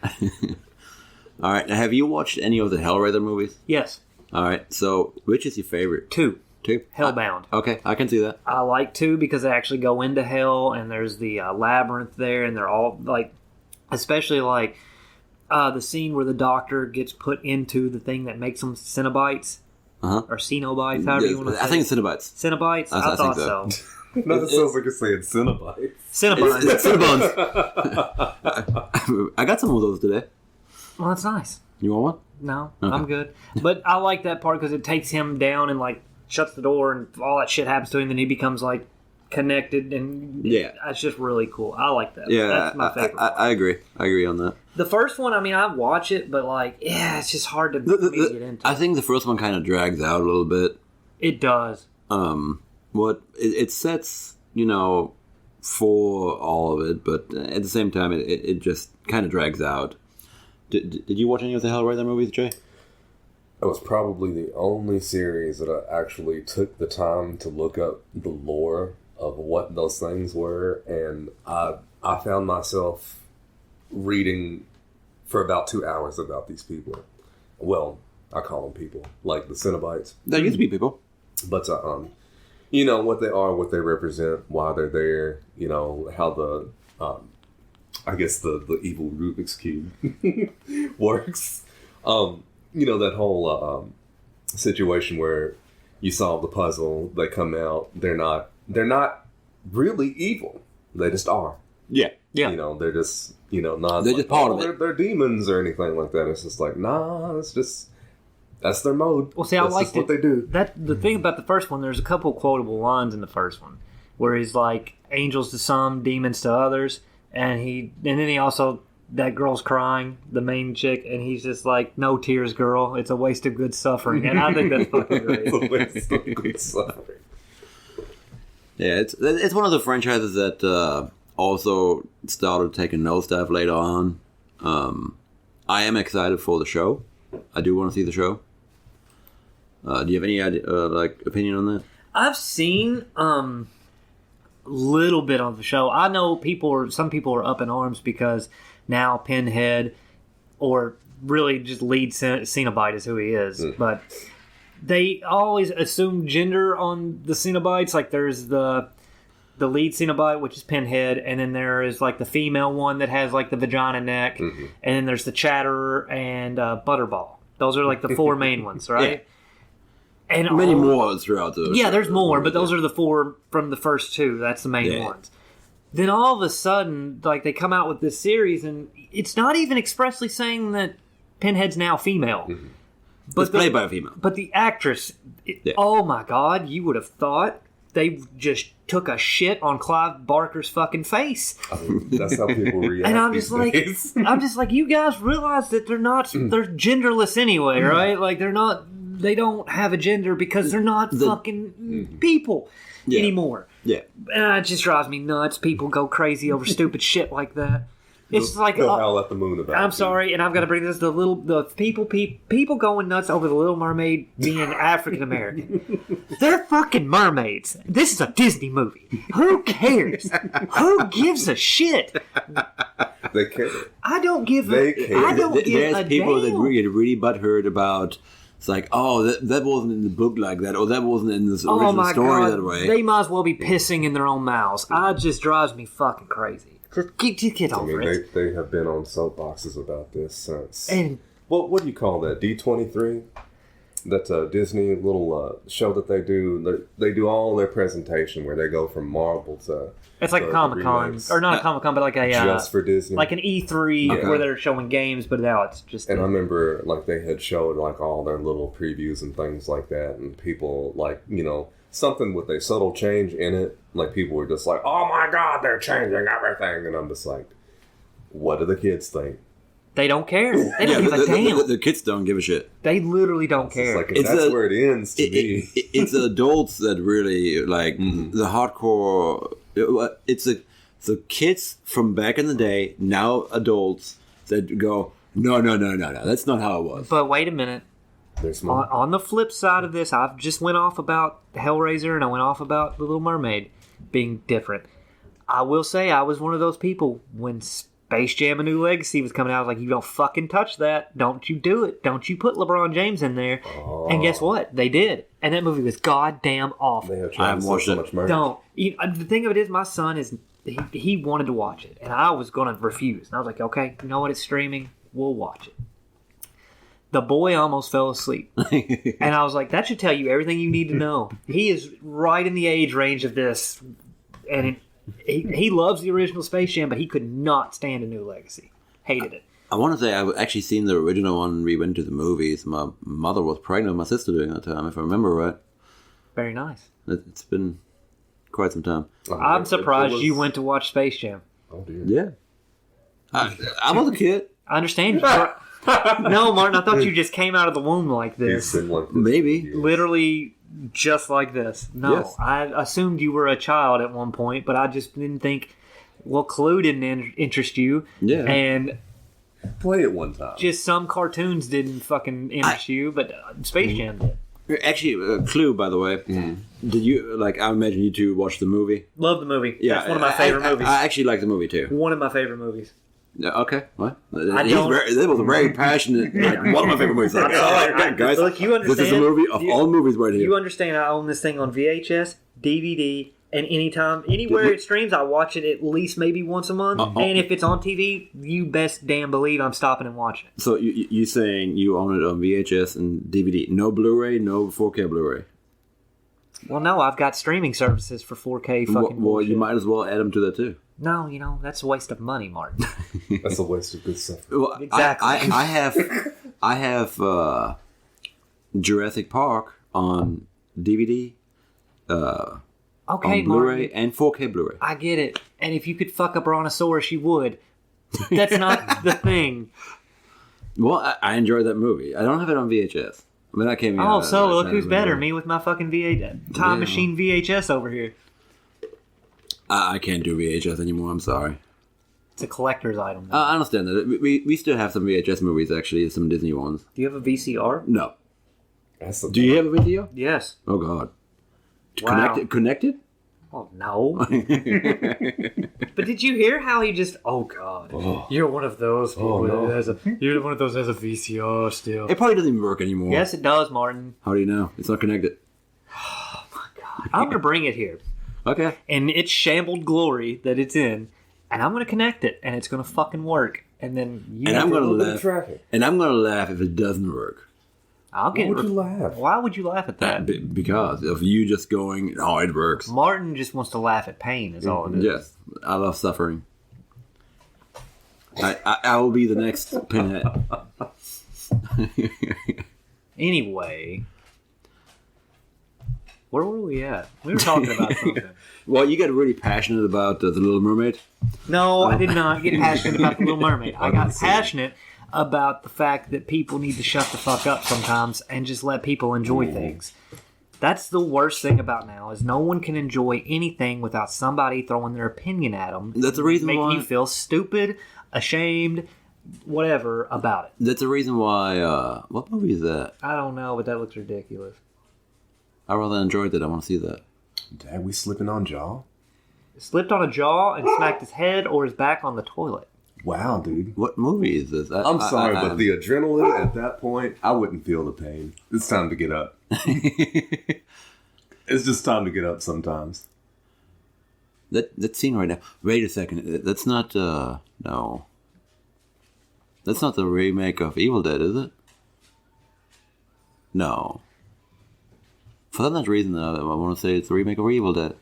All right, now have you watched any of the Hellraiser movies? Yes. All right, so which is your favorite? 2. 2? Hellbound. Okay, I can see that. I like 2 because they actually go into hell, and there's the labyrinth there, and they're all especially the scene where the doctor gets put into the thing that makes them Cenobites. Or Cenobites, however you want to say it. I think it's Cenobites. Cenobites? I thought so. No, that sounds like you're saying Cenobites. Cenobites. Cinnabons. I got some of those today. Well, that's nice. You want one? No, Okay. I'm good. But I like that part because it takes him down and shuts the door and all that shit happens to him and he becomes connected and it's just really cool. I like that. Yeah, that's my favorite part. I agree. I agree on that. The first one, I watch it, but it's just hard to get into. I think the first one kind of drags out a little bit. It does. It sets, for all of it, but at the same time, it just kind of drags out. Did you watch any of the Hellraiser movies, Jay? That was probably the only series that I actually took the time to look up the lore of what those things were, and I found myself reading for about 2 hours about these people. Well, I call them people, like the Cenobites. There used to be people. But, what they are, what they represent, why they're there, how the, I guess the evil Rubik's Cube works. That whole situation where you solve the puzzle, they come out, they're not really evil. They just are. Yeah. They're just, not... They're just part of it. They're demons or anything like that. It's just it's just... That's their mode. Well, see, I liked what they do. The thing about the first one, there's a couple quotable lines in the first one where he's like, angels to some, demons to others, and then he also... That girl's crying, the main chick, and he's just like, no tears, girl. It's a waste of good suffering. And I think that's fucking great. It's a waste of good suffering. Yeah, it's one of the franchises that also started taking nosedive later on. I am excited for the show. I do want to see the show. Do you have any idea, opinion on that? I've seen little bit of the show. I know some people are up in arms because now Pinhead, or really just lead Cenobite is who he is, but they always assume gender on the Cenobites. There's the lead Cenobite, which is Pinhead, and then there is the female one that has the vagina neck, and then there's the Chatterer and Butterball. Those are the 4 main ones, right? Yeah. And many more throughout the... Yeah, there's more, but those are the 4 from the first 2. That's the main ones. Then all of a sudden, they come out with this series, and it's not even expressly saying that Pinhead's now female. Mm-hmm. But it's played by a female. But the actress, oh my God, you would have thought they just took a shit on Clive Barker's fucking face. That's how people react. And I'm just like, you guys realize that they're genderless anyway, right? They don't have a gender because they're not fucking people anymore. Yeah. And it just drives me nuts. People go crazy over stupid shit like that. It's They'll howl at the moon about I'm it. sorry, and I've got to bring this the people going nuts over the Little Mermaid being African American. They're fucking mermaids. This is a Disney movie. Who cares? Who gives a shit? They care. I don't give They care. I don't give There's a people damn. that get really butthurt about... It's that wasn't in the book like that, or that wasn't in this original story that way. They might as well be pissing in their own mouths. It just drives me fucking crazy. Just get over it. They have been on soapboxes about this since. And what do you call that? D23? that Disney little show that they do. They do all their presentation where they go from Marvel to. It's like a Comic-Con, or not a Comic-Con, but like a just for Disney, like an E3 where they're showing games, but now it's just. And I remember like they had showed like all their little previews and things like that, and people like something with a subtle change in it, like people were just like, "Oh my God, they're changing everything," and I'm just like, "What do the kids think?" They don't care. They don't give a damn. The kids don't give a shit. They literally don't care. Like, that's where it ends to me. It's the adults that really like the hardcore. It's the kids from back in the day, now adults, that go, no, that's not how it was. But wait a minute. There's more. On the flip side of this, I've just went off about Hellraiser and I went off about The Little Mermaid being different. I will say I was one of those people when Space Jam: A New Legacy was coming out. I was like, you don't fucking touch that. Don't you do it. Don't you put LeBron James in there. Oh. And guess what? They did. And that movie was goddamn awful. They have tried to sell so much merch. Don't. The thing of it is, my son is he wanted to watch it. And I was going to refuse. And I was like, okay, you know what? It's streaming. We'll watch it. The boy almost fell asleep. And I was like, that should tell you everything you need to know. He is right in the age range of this. And he loves the original Space Jam, but he could not stand A New Legacy. Hated it. I want to say I've actually seen the original one when we went to the movies. My mother was pregnant with my sister during that time, if I remember right. Very nice. It's been quite some time. I'm surprised you went to watch Space Jam. Oh, dear. Yeah. I was a kid. I understand. No, Martin, I thought you just came out of the womb like this. Maybe. Literally just like this. No, yes. I assumed you were a child at one point, but I just didn't think, well, Clue didn't interest you. Yeah. And play it one time. Just some cartoons didn't fucking interest you, but Space Jam did. Actually, Clue, by the way. Did you, like, I imagine you two watched the movie? Love the movie. Yeah. That's one of my favorite movies. I actually like the movie, too. One of my favorite movies. Okay, what? That was a very passionate, like, one of my favorite movies. Like, guys, look, you understand. This is a movie of all movies right here. You understand I own this thing on VHS, DVD, and anytime, anywhere it streams, I watch it at least maybe once a month. And if it's on TV, you best damn believe I'm stopping and watching it. So you saying you own it on VHS and DVD? No Blu-ray, no 4K Blu-ray? Well, no, I've got streaming services for 4K fucking bullshit. You might as well add them to that too. No, that's a waste of money, Martin. That's a waste of good stuff. Well, exactly. I have Jurassic Park on DVD, on Blu-ray, Martin, and 4K Blu-ray. I get it. And if you could fuck a brontosaurus, you would. That's not the thing. Well, I enjoyed that movie. I don't have it on VHS. I mean, I came. Oh, so look who's better, me with my fucking time machine VHS over here. I can't do VHS anymore. I'm sorry. It's a collector's item. I understand that. We still have some VHS movies, actually, some Disney ones. Do you have a VCR? No. Do you have a video? Yes. Oh God. Wow. Connected? Oh no. But did you hear how he just? Oh God. You're one of those people that has a. You're one of those that has a VCR still. It probably doesn't even work anymore. Yes, it does, Martin. How do you know? It's not connected. Oh my God. I'm gonna bring it here. Okay. And its shambled glory that it's in, and I'm gonna connect it, and it's gonna fucking work, and then you. And I'm gonna laugh. And I'm gonna laugh if it doesn't work. Why would you laugh? Why would you laugh at that? Because of you just going, oh, it works. Martin just wants to laugh at pain, is all it is. Yes, I love suffering. I will be the next Pinhead. Anyway, where were we at? We were talking about something. Well, you got really passionate about The Little Mermaid? No, I did not get passionate about The Little Mermaid. I got passionate about the fact that people need to shut the fuck up sometimes and just let people enjoy things. That's the worst thing about now, is no one can enjoy anything without somebody throwing their opinion at them. That's the reason making why... you feel stupid, ashamed, whatever about it. That's the reason why... what movie is that? I don't know, but that looks ridiculous. I rather enjoyed it. I want to see that. Dad, we slipping on jaw? Slipped on a jaw and smacked his head or his back on the toilet. Wow, dude. What movie is this? I'm sorry, but the adrenaline at that point, I wouldn't feel the pain. It's time to get up. It's just time to get up sometimes. That scene right now. Wait a second. That's not, no. That's not the remake of Evil Dead, is it? No. For that reason, I want to say it's a remake of Evil Dead.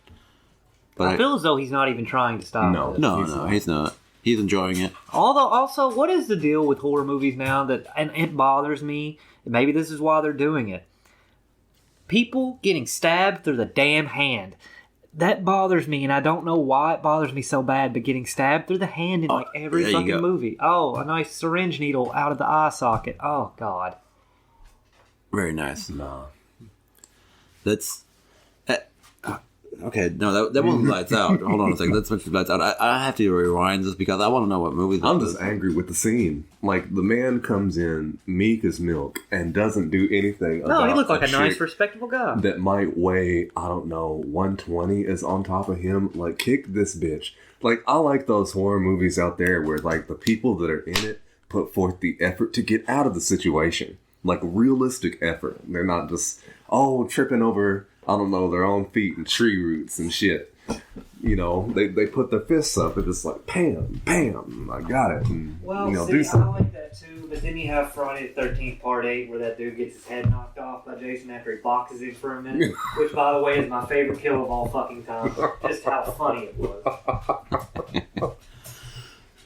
But I feel as though he's not even trying to stop it. No, he's not. He's enjoying it. Although, also, what is the deal with horror movies now and it bothers me, maybe this is why they're doing it. People getting stabbed through the damn hand. That bothers me, and I don't know why it bothers me so bad, but getting stabbed through the hand in like every fucking movie. Oh, a nice syringe needle out of the eye socket. Oh, God. Very nice. Nah. That's... okay, no, that wasn't Lights Out. Hold on a second. Let's switch to Lights Out. I have to rewind this because I want to know what movie this I'm is. just angry with the scene. Like, the man comes in, meek as milk, and doesn't do anything about No, he looked like a nice, chick respectable guy. that might weigh, I don't know, 120 is on top of him. Like, kick this bitch. Like, I like those horror movies out there where, like, the people that are in it put forth the effort to get out of the situation. Like, realistic effort. They're not just, tripping over, I don't know, their own feet and tree roots and shit. You know, they put their fists up and just like, bam, bam, I got it. And, do I something. like that too, but then you have Friday the 13th Part 8 where that dude gets his head knocked off by Jason after he boxes him for a minute, which, by the way, is my favorite kill of all fucking time. Just how funny it was.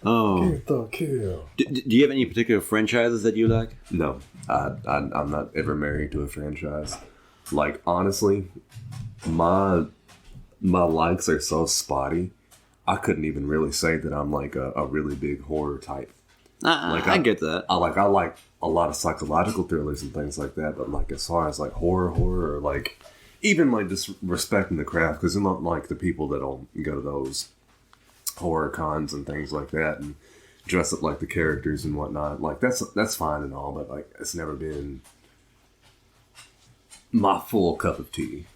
Oh. Get the kill. Do you have any particular franchises that you like? No, I'm not ever married to a franchise. Like, honestly, my likes are so spotty, I couldn't even really say that I'm like a really big horror type. I get that. I like a lot of psychological thrillers and things like that, but like as far as like horror, or like even like just respecting the craft, because I'm not like the people that'll go to those horror cons and things like that and dress up like the characters and whatnot. Like that's fine and all, but like it's never been my full cup of tea.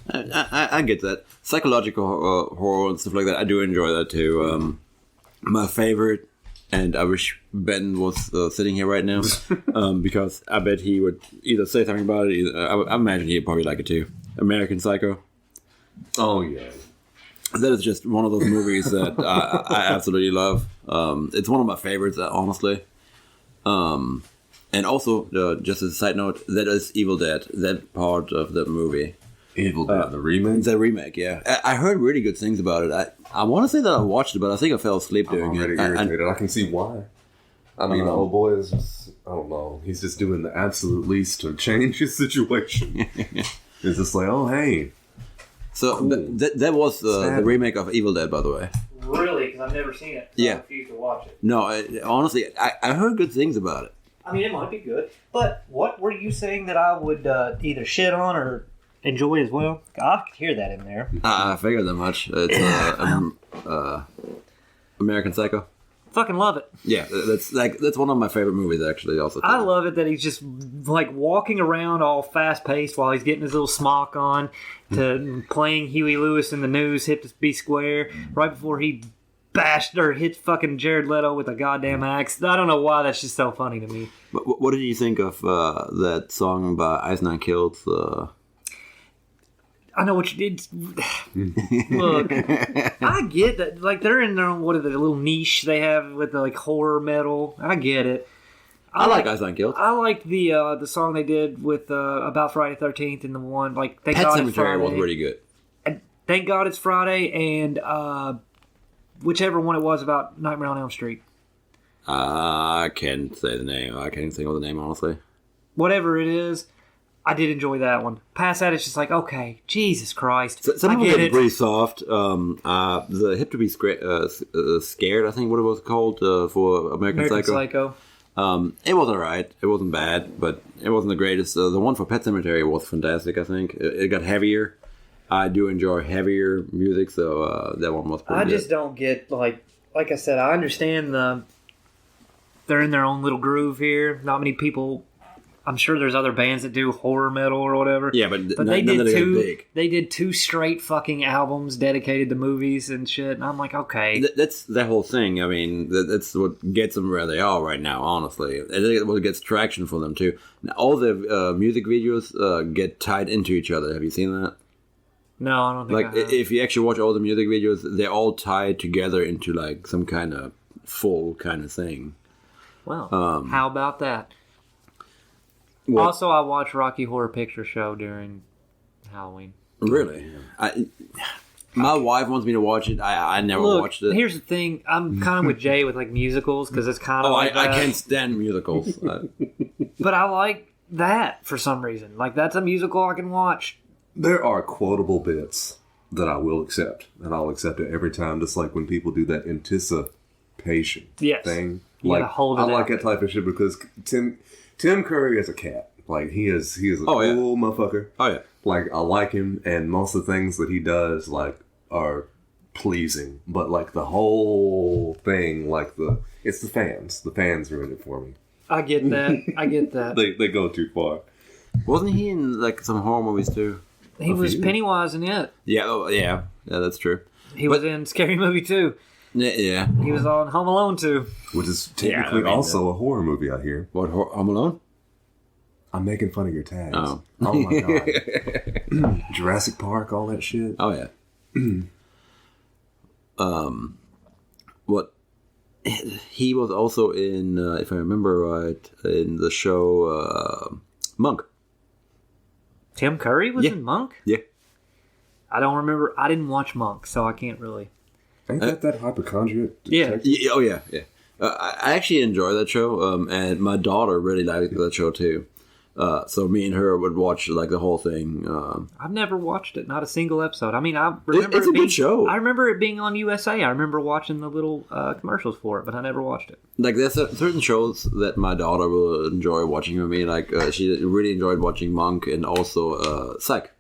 I get that. Psychological horror and stuff like that, I do enjoy that too. My favorite, and I wish Ben was sitting here right now, because I bet he would either say something about it, I imagine he'd probably like it too. American Psycho. Oh, yeah. That is just one of those movies that I absolutely love. It's one of my favorites, honestly. And also, just as a side note, that is Evil Dead, that part of the movie. Evil Dead, the remake? The remake, yeah. I heard really good things about it. I want to say that I watched it, but I think I fell asleep doing I'm it. already irritated. I can see why. I mean, the old boy is just, I don't know, he's just doing the absolute least to change his situation. It's just like, oh, hey. So cool. that was the remake of Evil Dead, by the way. Really? Because I've never seen it. So Yeah. I refuse to watch it. No, honestly, I heard good things about it. I mean, it might be good. But what were you saying that I would either shit on or enjoy as well? I could hear that in there. I figured that much. It's American Psycho. Fucking love it. Yeah, that's one of my favorite movies, actually. Also, I love it that he's just like walking around all fast paced while he's getting his little smock on to playing Huey Lewis in the news, hit to be square, right before he bashed or hit fucking Jared Leto with a goddamn axe. I don't know why that's just so funny to me. But what did you think of that song by Ice Nine Kills? I know what you did. Look, I get that. Like, they're in their own, what are the little niche they have with the like horror metal. I get it. I like Ice Nine Kills. I like the song they did with about Friday 13th and the one like Thank Pet God Cemetery It's was Friday. really good. And Thank God It's Friday and whichever one it was about Nightmare on Elm Street. I can't say the name. I can't think of the name, honestly. Whatever it is, I did enjoy that one. Past that, it's just like, okay, Jesus Christ. Some I of get it it. pretty soft. The Hip to Be Scared, I think what it was called for American Psycho. It was alright. It wasn't bad, but it wasn't the greatest. The one for Pet Cemetery was fantastic, I think. It got heavier. I do enjoy heavier music, so that one was pretty good. I just don't get, like I said, I understand they're in their own little groove here. Not many people... I'm sure there's other bands that do horror metal or whatever. Yeah, but they none did of them two. get big. They did 2 straight fucking albums dedicated to movies and shit. And I'm like, okay, That's the whole thing. I mean, that's what gets them where they are right now, honestly. I think it's what gets traction for them, too. Now, all the music videos get tied into each other. Have you seen that? no, I don't think. Like, I have. if you actually watch all the music videos, they're all tied together into, like, some kind of full kind of thing. Well, how about that? What? Also, I watch Rocky Horror Picture Show during Halloween. Really? My wife wants me to watch it. I never watched it. Here's the thing. I'm kind of with Jay with like musicals because it's kind of I can't stand musicals. But I like that for some reason. Like, that's a musical I can watch. There are quotable bits that I will accept, and I'll accept it every time. Just like when people do that anticipation thing. You gotta hold it I like out. that type of shit because Tim Curry is a cat. Like he is a cool motherfucker. Oh yeah. Like I like him, and most of the things that he does like are pleasing. But like the whole thing, like it's the fans. The fans ruin it for me. I get that. They go too far. Wasn't he in like some horror movies too? He was Pennywise in it. Yeah, yeah, that's true. He was in Scary Movie 2. Yeah. He was on Home Alone 2. Which is technically also a horror movie out here. What, Home Alone? I'm making fun of your tags. Oh. Oh my god. Jurassic Park, all that shit. Oh yeah. What? He was also in, if I remember right, in the show Monk. Tim Curry was in Monk? Yeah. I don't remember. I didn't watch Monk, so I can't really. Ain't that hypochondriac? Yeah. Oh yeah, yeah. I actually enjoy that show, and my daughter really liked that show too. So me and her would watch like the whole thing. I've never watched it, not a single episode. I mean, I remember it's a good show. I remember it being on USA. I remember watching the little commercials for it, but I never watched it. Like there's certain shows that my daughter will enjoy watching with me. Like she really enjoyed watching Monk and also Psych.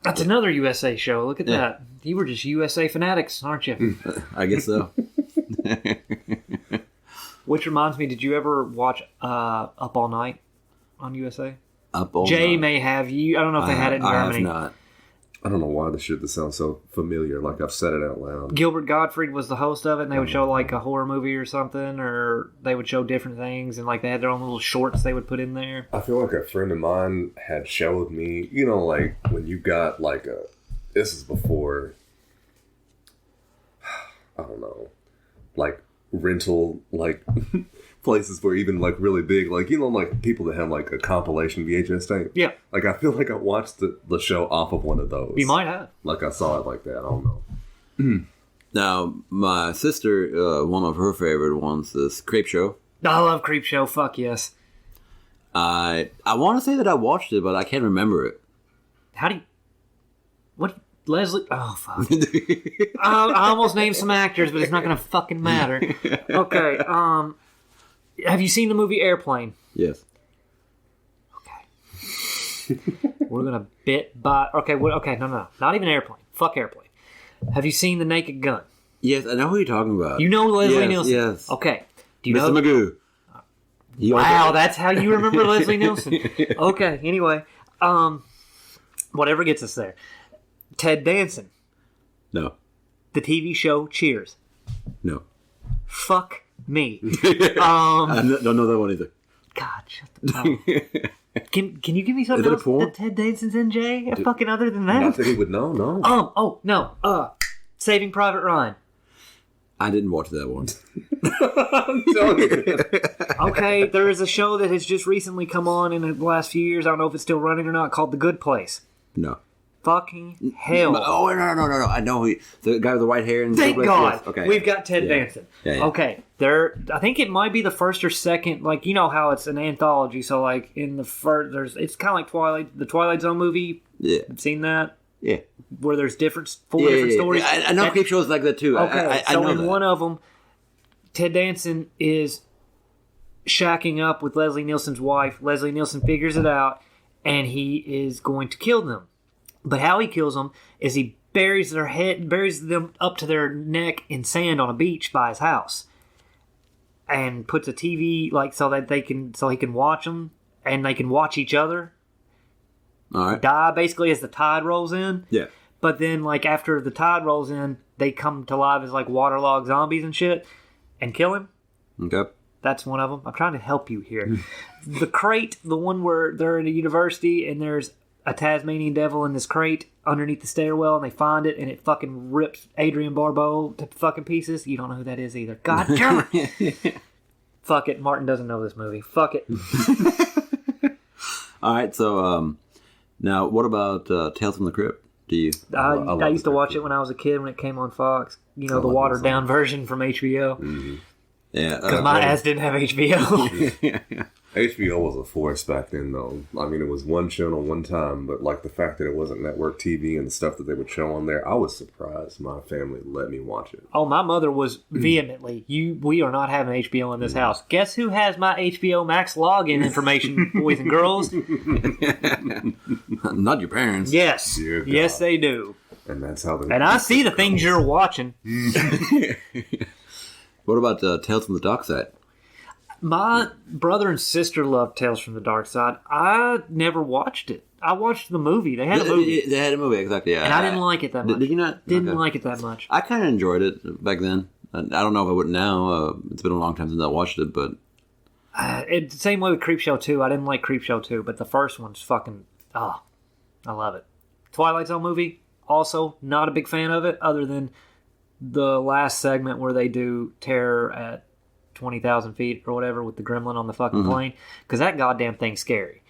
That's another USA show. Look at that. You were just USA fanatics, aren't you? I guess so. Which reminds me, did you ever watch Up All Night on USA? Up All Jay Night. may have. You. I don't know if they had it in I Germany. have not. I don't know why this shit sounds so familiar. Like I've said it out loud. Gilbert Gottfried was the host of it, and they would show like a horror movie or something, or they would show different things, and like they had their own little shorts they would put in there. I feel like a friend of mine had showed me, you know, like when you got like this is before, I don't know, like rental, like places were even like really big, like, you know, like people that have like a compilation VHS tape. Yeah. Like I feel like I watched the show off of one of those. You might have. Like I saw it like that. I don't know. Now, my sister, one of her favorite ones is Creep Show. I love Creep Show. Fuck yes. I want to say that I watched it, but I can't remember it. How do you... What? Leslie... Oh, fuck. I almost named some actors, but it's not going to fucking matter. Okay, have you seen the movie Airplane? Yes. Okay. We're going to bit by... Okay, no. Not even Airplane. Fuck Airplane. Have you seen The Naked Gun? Yes, I know who you're talking about. You know Leslie Yes, Nielsen? yes. Okay. Do you Mr. know... Magoo. Wow, that's how you remember Leslie Nielsen. Okay, anyway. Whatever gets us there. Ted Danson. No. The TV show Cheers. No. Fuck me. I don't know that one either. God, shut the mouth. Can you give me something Is it a else porn? that Ted Danson's in, Jay? Fucking other than that? Not that he would know, no. Oh, no. Saving Private Ryan. I didn't watch that one. Okay, there is a show that has just recently come on in the last few years. I don't know if it's still running or not, called The Good Place. No. Fucking hell. Oh, no. I know who the guy with the white hair. And Thank God. Yes. Okay. We've got Ted Danson. Yeah. Okay. I think it might be the first or second, like, you know how it's an anthology. So, like, in the first, it's kind of like Twilight, the Twilight Zone movie. Yeah. Seen that? Yeah. Where there's four different stories. I know Creep Shows like that too. Okay, I so know in that. one of them, Ted Danson is shacking up with Leslie Nielsen's wife. Leslie Nielsen figures it out, and he is going to kill them. But how he kills them is he buries them up to their neck in sand on a beach by his house, and puts a TV like so he can watch them and they can watch each other. All right. Die basically as the tide rolls in. Yeah. But then, like, after the tide rolls in, they come to life as, like, waterlogged zombies and shit and kill him. Okay. That's one of them. I'm trying to help you here. The crate, the one where they're in a university and there's a Tasmanian devil in this crate underneath the stairwell and they find it and it fucking rips Adrian Barbeau to fucking pieces. You don't know who that is either. God damn it. Fuck it. Martin doesn't know this movie. Fuck it. All right, so now what about Tales from the Crypt? Do you? I used to watch it when I was a kid when it came on Fox. You know, the watered down version from HBO. Mm-hmm. Yeah, Because my ass didn't have HBO. HBO was a force back then, though. I mean, it was one channel one time, but like the fact that it wasn't network TV and the stuff that they would show on there, I was surprised my family let me watch it. Oh, my mother was vehemently, we are not having HBO in this house. Guess who has my HBO Max login information, boys and girls? Not your parents. Yes. Dear God. Yes, they do. And that's how. And I see the things you're watching. What about Tales from the Dark Side? My brother and sister loved Tales from the Dark Side. I never watched it. I watched the movie. They had a movie. They had a movie, exactly. Yeah, And I didn't like it that much. Did you not? Didn't like it that much. I kind of enjoyed it back then. I don't know if I would now. It's been a long time since I watched it, but It's the same way with Creepshow 2. I didn't like Creepshow 2, but the first one's fucking... I love it. Twilight Zone movie, also not a big fan of it, other than the last segment where they do Terror at 20,000 feet or whatever with the gremlin on the fucking plane, because that goddamn thing's scary.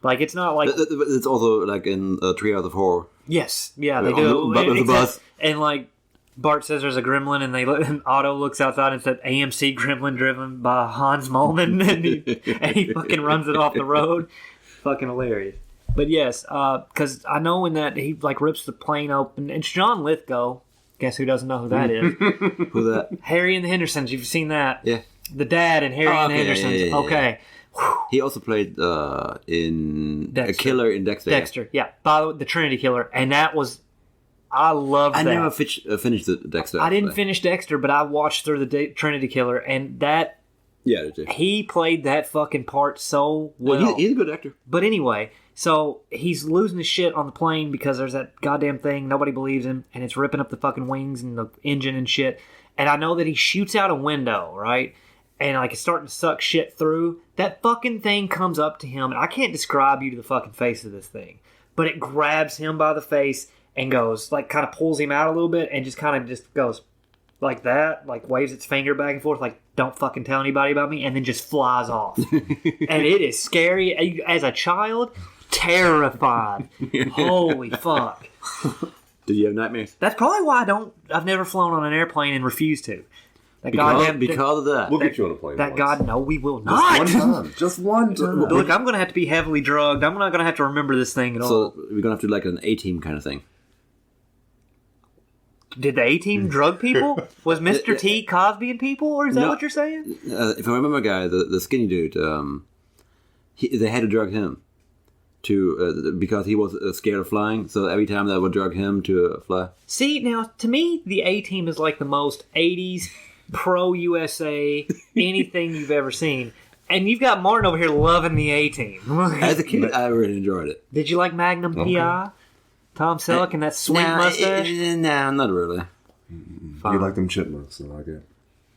Like, it's not like... It's also like in 3 Hours of Horror. Yes, yeah, they do. The bus. And like, Bart says there's a gremlin, and Otto looks outside and said, AMC gremlin driven by Hans Molman, and he fucking runs it off the road. Fucking hilarious. But yes, because I know in that he like rips the plane open. It's John Lithgow. Guess who doesn't know who that is? Who's that? Harry and the Hendersons. You've seen that? Yeah. The dad in Harry and the Hendersons. Yeah. Okay. He also played in Dexter. a killer in Dexter. Dexter, yeah. By the way, the Trinity Killer. And that was... I loved that. I never finished the Dexter. I didn't finish Dexter, but I watched through the Trinity Killer, and that... Yeah, did you? He played that fucking part so well. He's a good actor. But anyway, so he's losing his shit on the plane because there's that goddamn thing, nobody believes him, and it's ripping up the fucking wings and the engine and shit. And I know that he shoots out a window, right? And like it's starting to suck shit through. That fucking thing comes up to him, and I can't describe you to the fucking face of this thing, but it grabs him by the face and goes, like, kind of pulls him out a little bit and just kind of just goes like that, like waves its finger back and forth, like, don't fucking tell anybody about me, and then just flies off. And it is scary. As a child, terrified. Holy fuck. Did you have nightmares? That's probably why I've never flown on an airplane and refused to. Because of that. We'll get you on a plane. No, we will not. Just one time. Just one time. Look, I'm going to have to be heavily drugged. I'm not going to have to remember this thing at all. So we're going to have to do like an A-Team kind of thing. Did the A-Team drug people? Was Mr. T Cosby-ing people, or is that what you're saying? If I remember a guy, the skinny dude, they had to drug him because he was scared of flying. So every time they would drug him to fly. See, now, to me, the A-Team is like the most 80s pro-USA anything you've ever seen. And you've got Martin over here loving the A-Team. As a kid, I really enjoyed it. Did you like Magnum P.I.? Tom Selleck and that sweet mustache? Nah, not really. You like them chipmunks, so I get.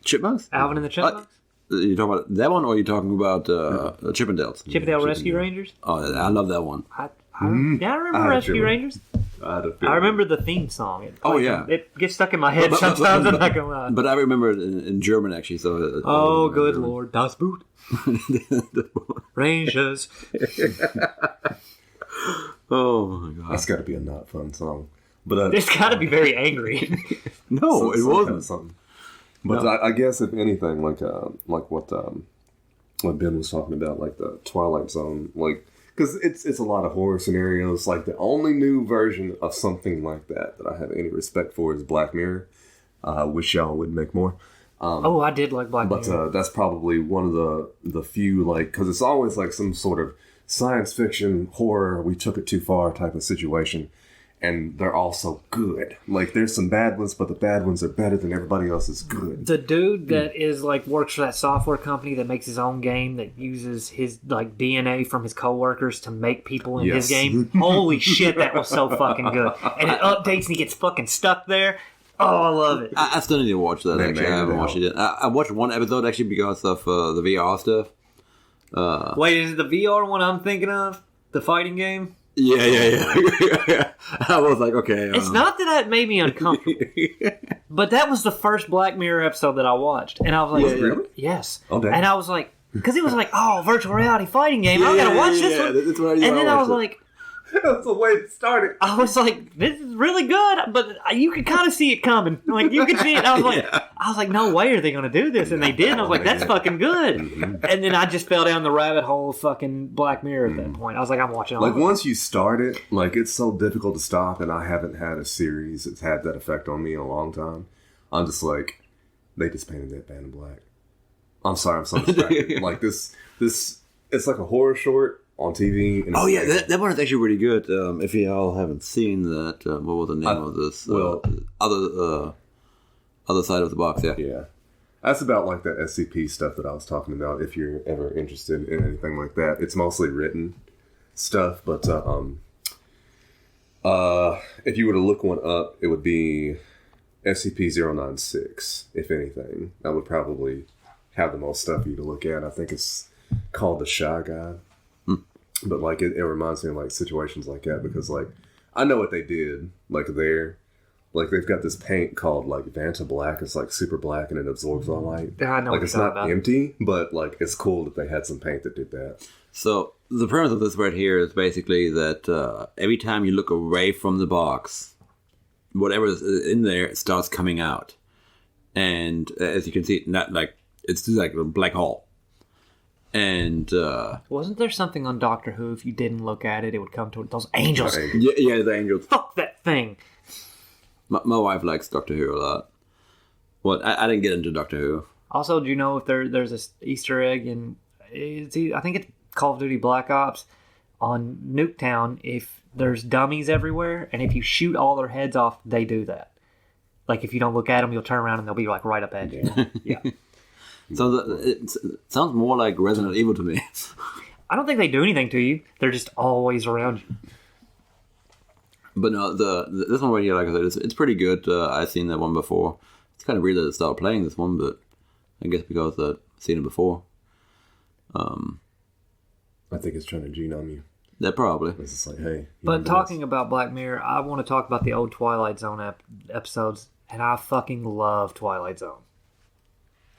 Chipmunks? Alvin and the Chipmunks? You talking about that one, or are you talking about Chippendales? Chippendale Rescue Rangers? Oh, I love that one. I remember Rescue Rangers. I remember the theme song. It gets stuck in my head sometimes, I'm not going to lie. But I remember it in German, actually. So. Oh, good Lord. Das Boot. Rangers. Oh, my God. That's got to be a not fun song. But it's got to be very angry. No, it wasn't. Kind of something. But no. I guess if anything, like what Ben was talking about, like the Twilight Zone, like because it's a lot of horror scenarios. Like the only new version of something like that I have any respect for is Black Mirror. I wish y'all would make more. I did like Black Mirror. But that's probably one of the few, like, because it's always like some sort of science fiction horror, we took it too far type of situation. And they're all so good. Like, there's some bad ones, but the bad ones are better than everybody else's good. The dude that is, like, works for that software company that makes his own game that uses his, like, DNA from his coworkers to make people in his game. Holy shit, that was so fucking good. And it updates and he gets fucking stuck there. Oh, I love it. I still need to watch that, actually. I haven't watched it yet. I watched one episode, actually, because of the VR stuff. Wait, is it the VR one I'm thinking of? The fighting game? Yeah. I was like, okay. It's not that it made me uncomfortable, but that was the first Black Mirror episode that I watched, and I was like, really? Yes. Oh, damn. And I was like, Because it was like, oh, virtual reality fighting game. I gotta watch this one. That's what And then I was like, That's the way it started. I was like, this is really good, but you could kind of see it coming. Like, you could see it. I was like, no way are they going to do this? And they did. And I was like, that's fucking good. And then I just fell down the rabbit hole of fucking Black Mirror at that point. I was like, I'm watching all Like, of it. once you start it, like, it's so difficult to stop, and I haven't had a series that's had that effect on me in a long time. I'm just like, they just painted that band in black. I'm sorry, I'm so distracted. Like, this, it's like a horror short on TV. And oh yeah, that one is actually really good. If you all haven't seen that, what was the name of this? Other side of the box. Yeah. Yeah. That's about like that SCP stuff that I was talking about. If you're ever interested in anything like that, it's mostly written stuff. But if you were to look one up, it would be SCP-096. If anything, that would probably have the most stuff for you to look at. I think it's called the Shy Guy. But, like, it reminds me of, like, situations like that because, like, I know what they did, like, there. Like, they've got this paint called, like, Vanta Black. It's, like, super black and it absorbs all light. I know like, what it's you're not talking about. empty, but, like, it's cool that they had some paint that did that. So the premise of this right here is basically that every time you look away from the box, whatever is in there starts coming out, and as you can see, not like it's just like a black hole. And Wasn't there something on Doctor Who, if you didn't look at it, it would come to those angels? yeah, the angels. Fuck that thing. My wife likes Doctor Who a lot. Well, I didn't get into Doctor Who. Also, do you know if there's this Easter egg in, I think it's Call of Duty Black Ops on Nuketown, if there's dummies everywhere, and if you shoot all their heads off, they do that. Like, if you don't look at them, you'll turn around and they'll be, like, right up at you. Yeah. So it sounds more like Resident Evil to me. I don't think they do anything to you. They're just always around you. But no, this one right here, like I said, it's pretty good. I've seen that one before. It's kind of weird that I started playing this one, but I guess because I've seen it before. I think it's trying to genome you. That probably. It's just like, hey. But talking about Black Mirror, I want to talk about the old Twilight Zone episodes, and I fucking love Twilight Zone.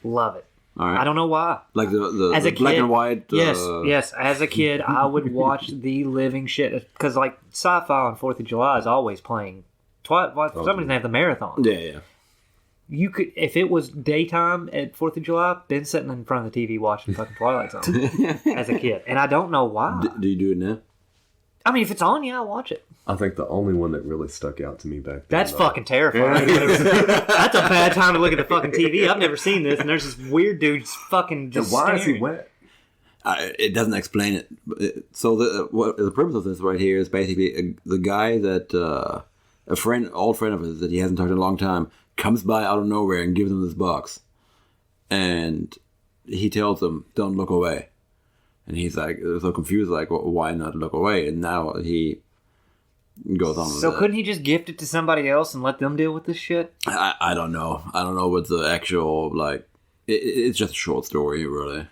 Love it. All right. I don't know why. Like the As a black kid, and white. Yes. As a kid, I would watch the living shit because, like, Sci-Fi on 4th of July is always playing. For some reason, they have the marathon. Yeah. You could, if it was daytime at 4th of July, been sitting in front of the TV watching fucking Twilight Zone as a kid, and I don't know why. Do you do it now? I mean, if it's on, yeah, I'll watch it. I think the only one that really stuck out to me back then. That's fucking terrifying. That's a bad time to look at the fucking TV. I've never seen this, and there's this weird dude just fucking just Why is he staring. wet? It doesn't explain it. So the purpose of this right here is basically the guy that old friend of his that he hasn't talked to in a long time comes by out of nowhere and gives him this box, and he tells him, "Don't look away." And he's like so confused, like, well, why not look away? And now he goes on with So that. couldn't he just gift it to somebody else and let them deal with this shit? I don't know. I don't know what the actual, like... It's just a short story, really.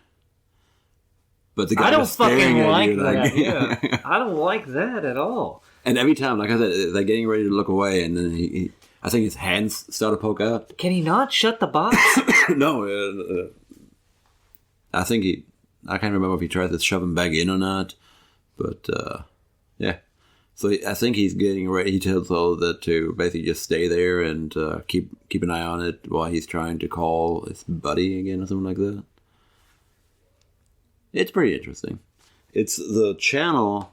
But the guy I don't just staring fucking at like you, that. Yeah. I don't like that at all. And every time, like I said, they're getting ready to look away, and then he I think his hands start to poke out. Can he not shut the box? No, I think I can't remember if he tried to shove him back in or not, but yeah. So I think he's getting ready. He tells all of that to basically just stay there and keep an eye on it while he's trying to call his buddy again or something like that. It's pretty interesting. It's the channel.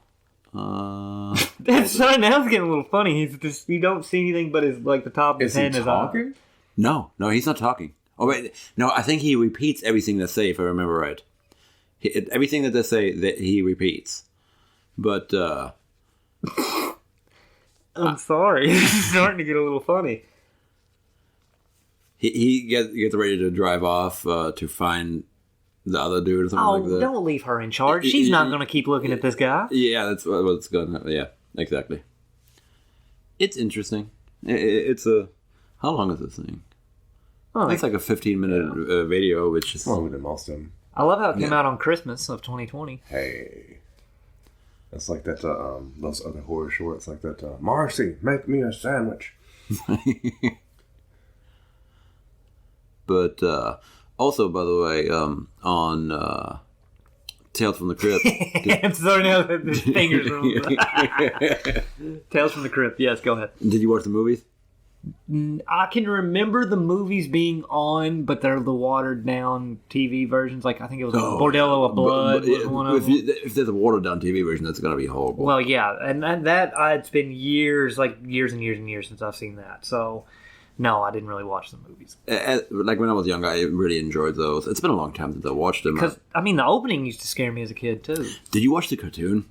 That's sorry, now it's getting a little funny. He's just, you don't see anything but his, like, the top of his Is he head and his eye. talking? No, he's not talking. Oh wait, no, I think he repeats everything they say. If I remember right, everything that they say that he repeats. But I'm sorry. It's starting to get a little funny. he gets ready to drive off to find the other dude or something like that. Don't leave her in charge. She's not going to keep looking at this guy. Yeah, that's what's going to happen. Yeah, exactly. It's interesting. It's a... How long is this thing? Oh, It's like a 15-minute video, which is... Longer than most of them. I love how it came out on Christmas of 2020. Hey. That's like that, those other horror shorts, like that, Marcy, make me a sandwich. But also, by the way, on Tales from the Crypt. I'm sorry, now the fingers wrong. Tales from the Crypt. Yes, go ahead. Did you watch the movies? I can remember the movies being on, but they're the watered down TV versions. Like I think it was Bordello of Blood was one of them. If there's a watered down TV version, that's going to be horrible. Well, yeah, and it's been years and years and years since I've seen that. So, no, I didn't really watch the movies. Like when I was young, I really enjoyed those. It's been a long time since I watched them. Because the opening used to scare me as a kid too. Did you watch the cartoon?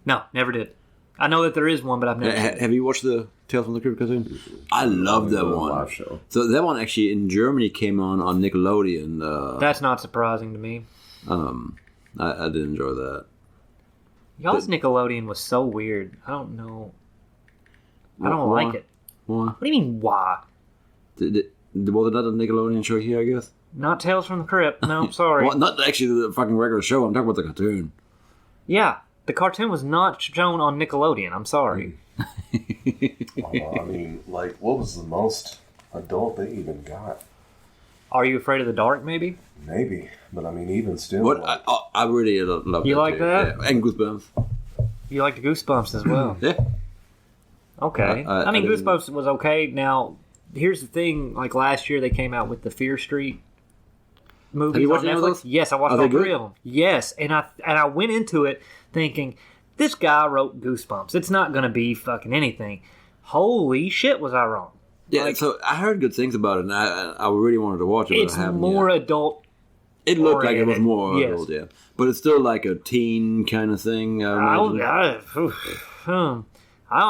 No, never did. I know that there is one, but I've never. Have you watched the Tales from the Crypt cartoon? I love that one. Live show. So that one actually in Germany came on Nickelodeon. That's not surprising to me. I did enjoy that. Y'all's Nickelodeon was so weird. I don't know. I don't like it. Why? What do you mean, why? Was it not a Nickelodeon show here, I guess? Not Tales from the Crypt. No, sorry. Well, not actually the fucking regular show. I'm talking about the cartoon. Yeah, the cartoon was not shown on Nickelodeon. I'm sorry. I mean, like, what was the most adult they even got? Are You Afraid of the Dark, maybe? Maybe, but I mean, even still. What I really love that. You like too. that? Yeah. And Goosebumps. You liked Goosebumps as well. Yeah. Okay. I mean, Goosebumps was okay. Now, here's the thing. Like, last year they came out with the Fear Street movies Have you on watched any of Netflix. those? Yes, I watched all three of them. Yes, and I went into it thinking, this guy wrote Goosebumps. It's not going to be fucking anything. Holy shit, was I wrong. Yeah, so I heard good things about it, and I really wanted to watch it. It's more adult. It looked like it was oriented. more Yes. adult, yeah. But it's still like a teen kind of thing. I don't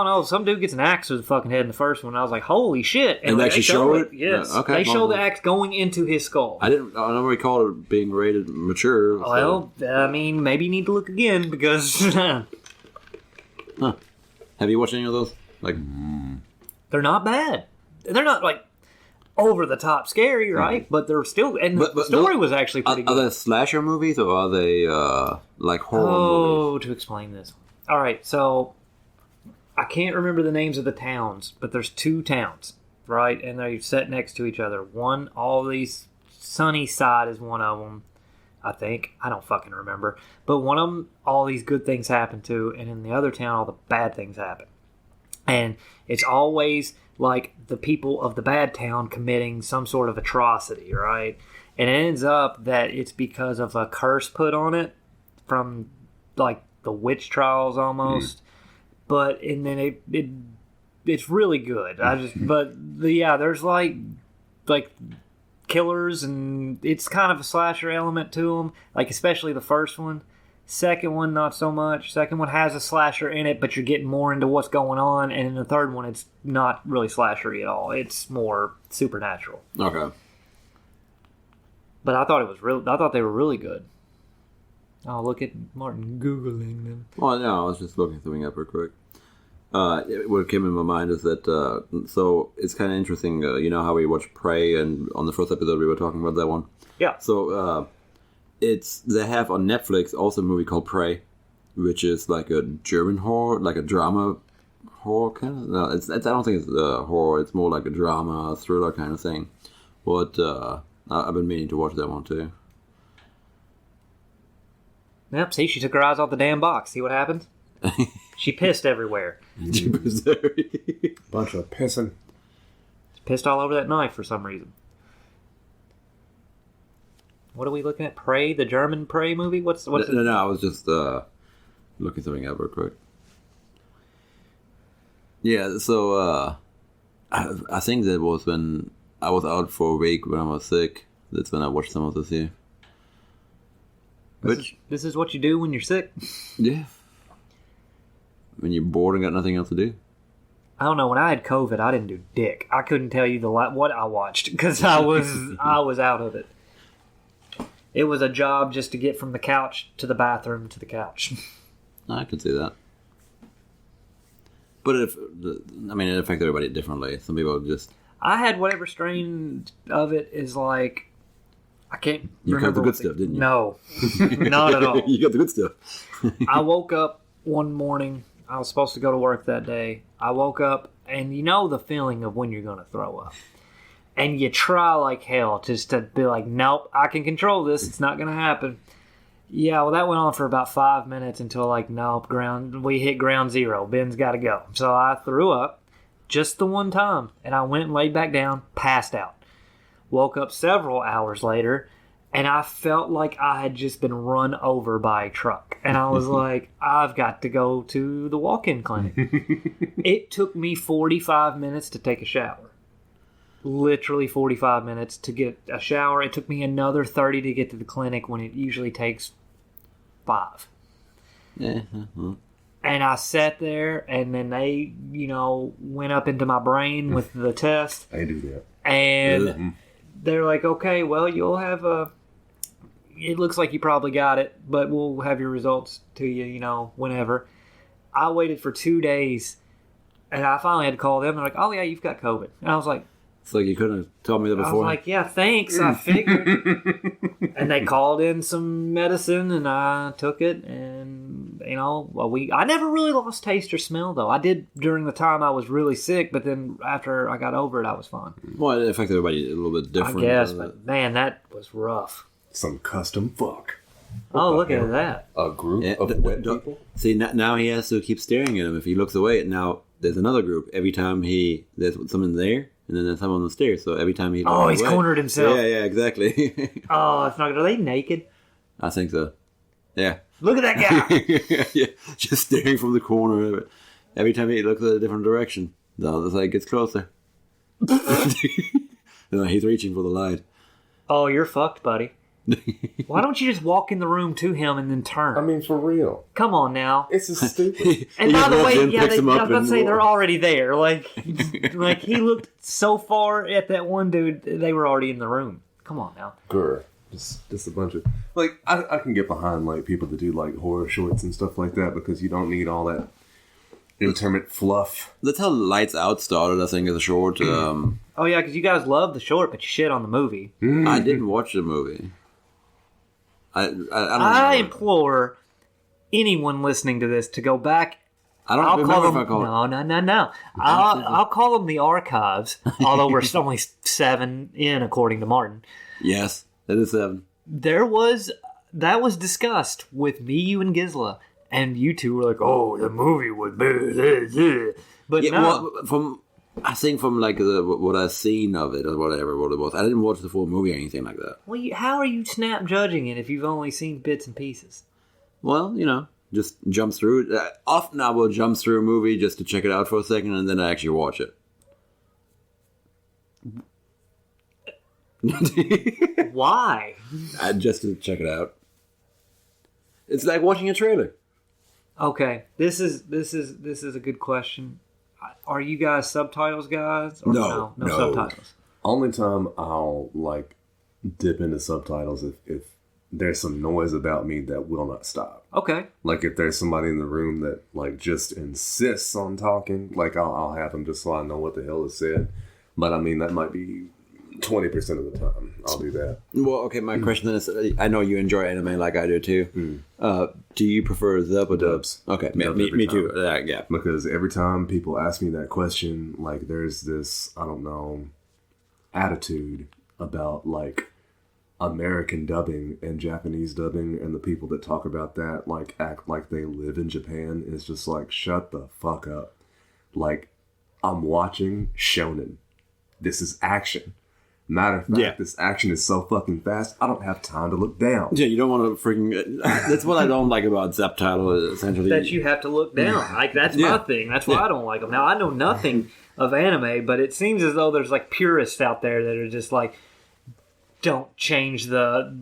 know. Some dude gets an axe to the fucking head in the first one. I was like, holy shit. And they actually show it? Yes. Yeah, okay. They show the axe going into his skull. I don't recall it being rated mature. Well, I mean, maybe you need to look again because Huh. Have you watched any of those? Like, they're not bad. They're not like over the top scary, right? But they're still, and But the story was actually pretty are good. they slasher movies or are they like horror movies? To explain this. All right, so I can't remember the names of the towns, but there's two towns, right? And they're set next to each other. One, all these, Sunnyside is one of them, I think. I don't fucking remember. But one of them, all these good things happen to, and in the other town, all the bad things happen. And it's always like the people of the bad town committing some sort of atrocity, right? And it ends up that it's because of a curse put on it from like the witch trials almost. But and then it's really good. There's like killers, and it's kind of a slasher element to them. Like especially the first one. Second one, not so much. Second one has a slasher in it, but you're getting more into what's going on. And in the third one, it's not really slashery at all. It's more supernatural. Okay. But I thought they were really good. Oh, look at Martin Googling them. Well, no, I was just looking something up real quick. What came in my mind is that, so it's kind of interesting, you know how we watched Prey, and on the first episode we were talking about that one? Yeah. So, they have on Netflix also a movie called Prey, which is like a German horror, like a drama horror kind of. No, I don't think it's horror. It's more like a drama thriller kind of thing. But I've been meaning to watch that one too. Yep. See, she took her eyes off the damn box. See what happened? She pissed everywhere. Bunch of pissing. Pissed all over that knife for some reason. What are we looking at? Prey, the German Prey movie? What's No, I was just looking something up real quick. Yeah, so I think that was when I was out for a week when I was sick. That's when I watched some of this here. This is what you do when you're sick? Yeah. When you're bored and got nothing else to do. I don't know. When I had COVID, I didn't do dick. I couldn't tell you what I watched because I was out of it. It was a job just to get from the couch to the bathroom to the couch. I could see that. But it affects everybody differently. Some people just... I had whatever strain of it is like... I can't You remember. got the good stuff, didn't you? No. Not at all. You got the good stuff. I woke up one morning. I was supposed to go to work that day. I woke up, and you know the feeling of when you're going to throw up. And you try like hell just to be like, nope, I can control this. It's not going to happen. Yeah, well, that went on for about 5 minutes until, like, nope, we hit ground zero. Ben's got to go. So I threw up just the one time, and I went and laid back down, passed out. Woke up several hours later, and I felt like I had just been run over by a truck. And I was like, I've got to go to the walk-in clinic. It took me 45 minutes to take a shower. Literally 45 minutes to get a shower. It took me another 30 to get to the clinic when it usually takes 5. Yeah. And I sat there, and then they, went up into my brain with the test. I do that. And they're like, okay, well, you'll have it looks like you probably got it, but we'll have your results to you, whenever. I waited for 2 days, and I finally had to call them. They're like, oh, yeah, you've got COVID. And I was like, It's like you couldn't have told me that before. I was like, yeah, thanks. I figured. And they called in some medicine, and I took it. And, I never really lost taste or smell, though. I did during the time I was really sick, but then after I got over it, I was fine. Well, it affected everybody a little bit different. I guess, but man, that was rough. Some custom fuck. Oh, look at that. A group of wet people? See, now he has to keep staring at him. If he looks away, now there's another group. Every time there's someone there, and then there's someone on the stairs. So every time he he's away, cornered himself. Yeah, exactly. Oh, it's not good. Are they naked? I think so. Yeah. Look at that guy. Yeah, just staring from the corner. Every time he looks at a different direction, the other side gets closer. He's reaching for the light. Oh, you're fucked, buddy. Why don't you just walk in the room to him and then turn? I mean, for real. Come on now. It's just stupid. And by the way, I was about to say they're already there. Like he looked so far at that one dude, they were already in the room. Come on now. Grr. Just a bunch of I can get behind like people that do like horror shorts and stuff like that because you don't need all that intermittent fluff. That's how Lights Out started, I think, as a short. Oh yeah, because you guys love the short, but you shit on the movie. I didn't watch the movie. I implore anyone listening to this to go back. I'll call No. I'll call them the archives, although we're only 7 in, according to Martin. Yes, that is 7. That was discussed with me, you, and Gisla, and you two were like, "Oh, the movie was bad." But yeah, no. Well, I think from like what I've seen of it or whatever what it was, I didn't watch the full movie or anything like that. Well, how are you snap judging it if you've only seen bits and pieces? Well, just jump through it. Often I will jump through a movie just to check it out for a second, and then I actually watch it. Why? Just to check it out. It's like watching a trailer. Okay, this is a good question. Are you guys subtitles guys? Or No. subtitles. Only time I'll like dip into subtitles if there's some noise about me that will not stop. Okay. Like if there's somebody in the room that like just insists on talking, like I'll have them just so I know what the hell is said. But I mean that might be 20% of the time I'll do that. Well, okay, my question then is, I know you enjoy anime like I do too. Do you prefer dub or dubs? Okay, me too. Yeah. Because every time people ask me that question, like there's this, I don't know, attitude about like American dubbing and Japanese dubbing, and the people that talk about that like act like they live in Japan. It's just like, shut the fuck up. Like, I'm watching shonen. This is action. Matter of fact, this action is so fucking fast, I don't have time to look down. Yeah, you don't want to freaking... That's what I don't like about subtitle, essentially. That you have to look down. Like, that's my thing. That's why I don't like them. Now, I know nothing of anime, but it seems as though there's, like, purists out there that are just like, don't change not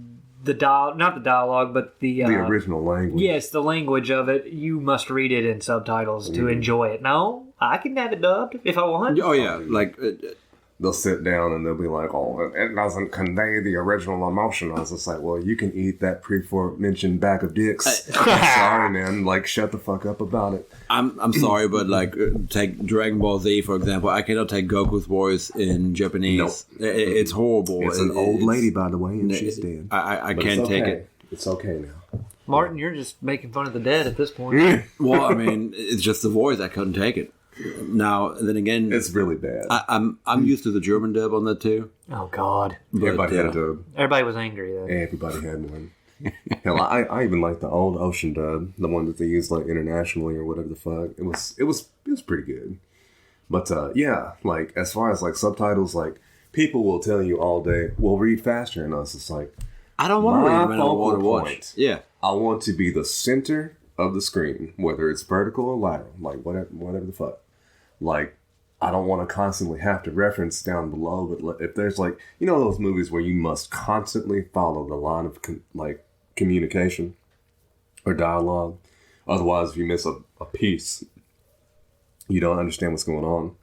the dialogue, but the original language. Yes, the language of it. You must read it in subtitles to enjoy it. No, I can have it dubbed if I want. Oh, yeah. Like... They'll sit down and they'll be like, oh, it doesn't convey the original emotion. I was just like, well, you can eat that pre-mentioned bag of dicks. Sorry, man. Like, shut the fuck up about it. I'm sorry, but like, take Dragon Ball Z, for example. I cannot take Goku's voice in Japanese. Nope. It's horrible. It's an old lady, by the way, and she's dead. I can't take it. It's okay now. Martin, you're just making fun of the dead at this point. Well, I mean, it's just the voice. I couldn't take it. Now, then again, it's really bad. I'm used to the German dub on that too. Oh God! Everybody had a dub. Everybody was angry though. Everybody had one. Hell, I even like the old Ocean dub, the one that they use like internationally or whatever the fuck. It was pretty good. But yeah, like as far as like subtitles, like people will tell you all day, we'll read faster than us. It's like I don't want to read when I focal want to watch. point, Yeah. I want to be the center of the screen, whether it's vertical or lateral, like whatever the fuck. Like, I don't want to constantly have to reference down below, but if there's like, you know, those movies where you must constantly follow the line of communication or dialogue. Otherwise, if you miss a piece, you don't understand what's going on.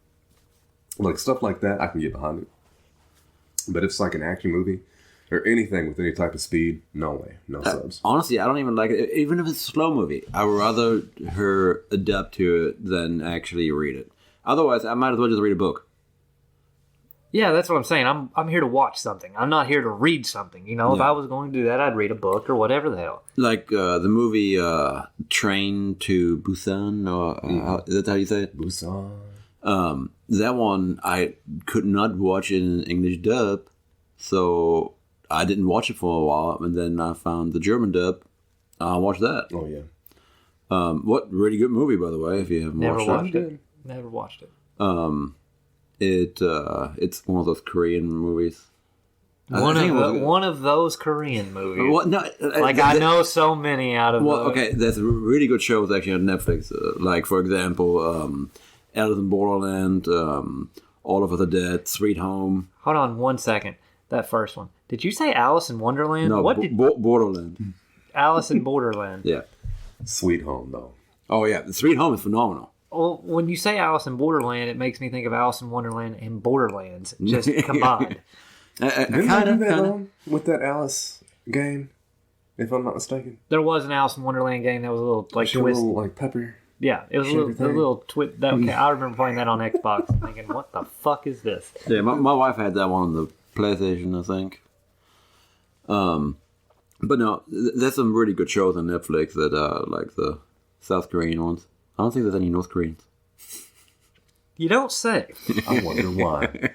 Like stuff like that, I can get behind it. But if it's like an action movie or anything with any type of speed, no way, no subs. Honestly, I don't even like it. Even if it's a slow movie, I'd rather her adapt to it than actually read it. Otherwise, I might as well just read a book. Yeah, that's what I'm saying. I'm here to watch something. I'm not here to read something. You know, if I was going to do that, I'd read a book or whatever the hell. Like the movie Train to Busan, or is that how you say it? Busan. That one I could not watch in English dub, so I didn't watch it for a while, and then I found the German dub. I watched that. Oh yeah. What really good movie, by the way, if you haven't watched it. Never watched it. It's one of those Korean movies. One of those Korean movies. What? No, I know so many out of. Well, okay, there's really good shows actually on Netflix. Like for example, Alice in Borderland, All of Us Are Dead, Sweet Home. Hold on 1 second. That first one. Did you say Alice in Wonderland? No, Borderland. Alice in Borderland. Yeah. Sweet Home though. Oh yeah, the Sweet Home is phenomenal. Well, when you say Alice in Borderland, it makes me think of Alice in Wonderland and Borderlands just combined. Didn't they do that with that Alice game? If I'm not mistaken, There was an Alice in Wonderland game that was a little like she twist. little like pepper. Yeah, it was a little twist. Okay, I remember playing that on Xbox, and thinking, "What the fuck is this?" Yeah, my wife had that one on the PlayStation, I think. But no, there's some really good shows on Netflix that are like the South Korean ones. I don't think there's any North Koreans. You don't say. I wonder why.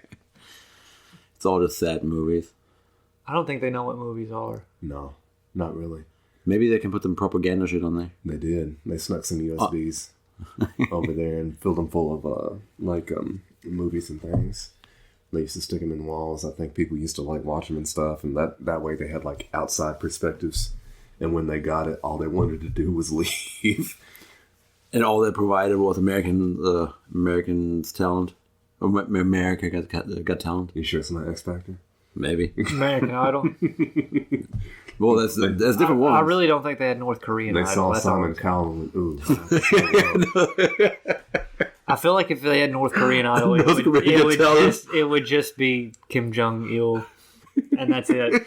It's all just sad movies. I don't think they know what movies are. No, not really. Maybe they can put some propaganda shit on there. They did. They snuck some USBs over there and filled them full of movies and things. They used to stick them in walls. I think people used to like watch them and stuff, and that way they had like outside perspectives. And when they got it, all they wanted to do was leave. And all they provided was Americans' talent. Or America got talent. You sure it's not X Factor? Maybe. American Idol. Well, that's different ones. I really don't think they had North Korean They Idol. saw Simon Cowell and went, ooh. I feel like if they had North Korean Idol, it would just be Kim Jong-il, and that's it.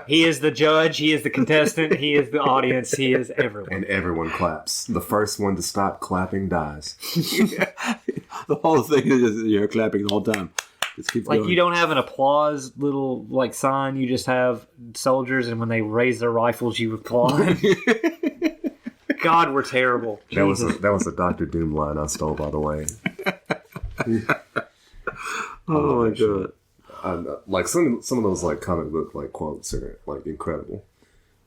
He is the judge, he is the contestant, he is the audience, he is everyone. And everyone claps. The first one to stop clapping dies. The whole thing is just, you're clapping the whole time. Just keep Like going. you don't have an applause little like sign, you just have soldiers, and when they raise their rifles, you applaud. God, we're terrible. That was a Dr. Doom line I stole, by the way. Oh my god. Like some of those like comic book like quotes are like incredible.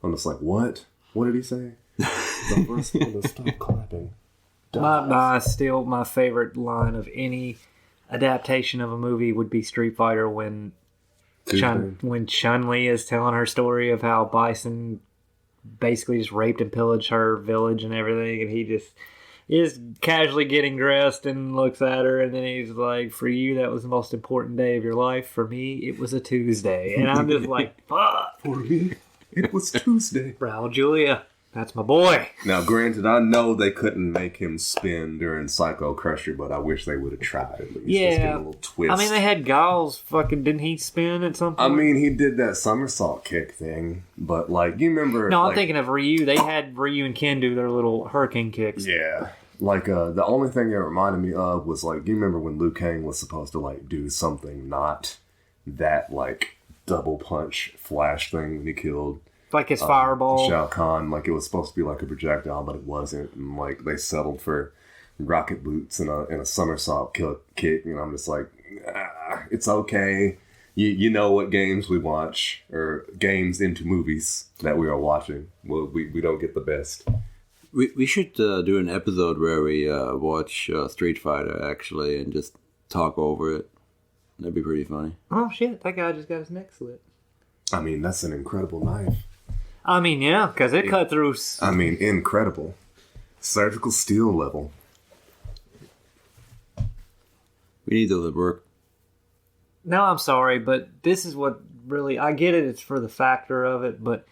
I'm just like, what? What did he say? The first one to stop clapping. My favorite line of any adaptation of a movie would be Street Fighter when Chun-Li is telling her story of how Bison basically just raped and pillaged her village and everything, and he just is casually getting dressed and looks at her, and then he's like, for you that was the most important day of your life, for me it was a Tuesday. And I'm just like, fuck, For me, it was Tuesday. Raul Julia, that's my boy. Now, granted, I know they couldn't make him spin during Psycho Crusher, but I wish they would have tried at least. Yeah. Just give a little twist. I mean, they had Giles didn't he spin at some point? I mean, he did that somersault kick thing, but like, you remember? No, I'm like, thinking of Ryu. They had Ryu and Ken do their little hurricane kicks. Yeah. Like, the only thing it reminded me of was, like, you remember when Liu Kang was supposed to, like, do something not that, like, double punch flash thing when he killed Like his fireball. Shao Kahn. Like, it was supposed to be like a projectile, but it wasn't. And, like, they settled for rocket boots and a somersault kick. And I'm just like, it's okay. You know what games we watch, or games into movies that we are watching. Well, we don't get the best. We should do an episode where we watch Street Fighter, actually, and just talk over it. That'd be pretty funny. Oh, shit. That guy just got his neck slit. I mean, that's an incredible knife. I mean, yeah, because it cut through... I mean, incredible. Surgical steel level. We need those at work. No, I'm sorry, but this is what really... I get it. It's for the factor of it, but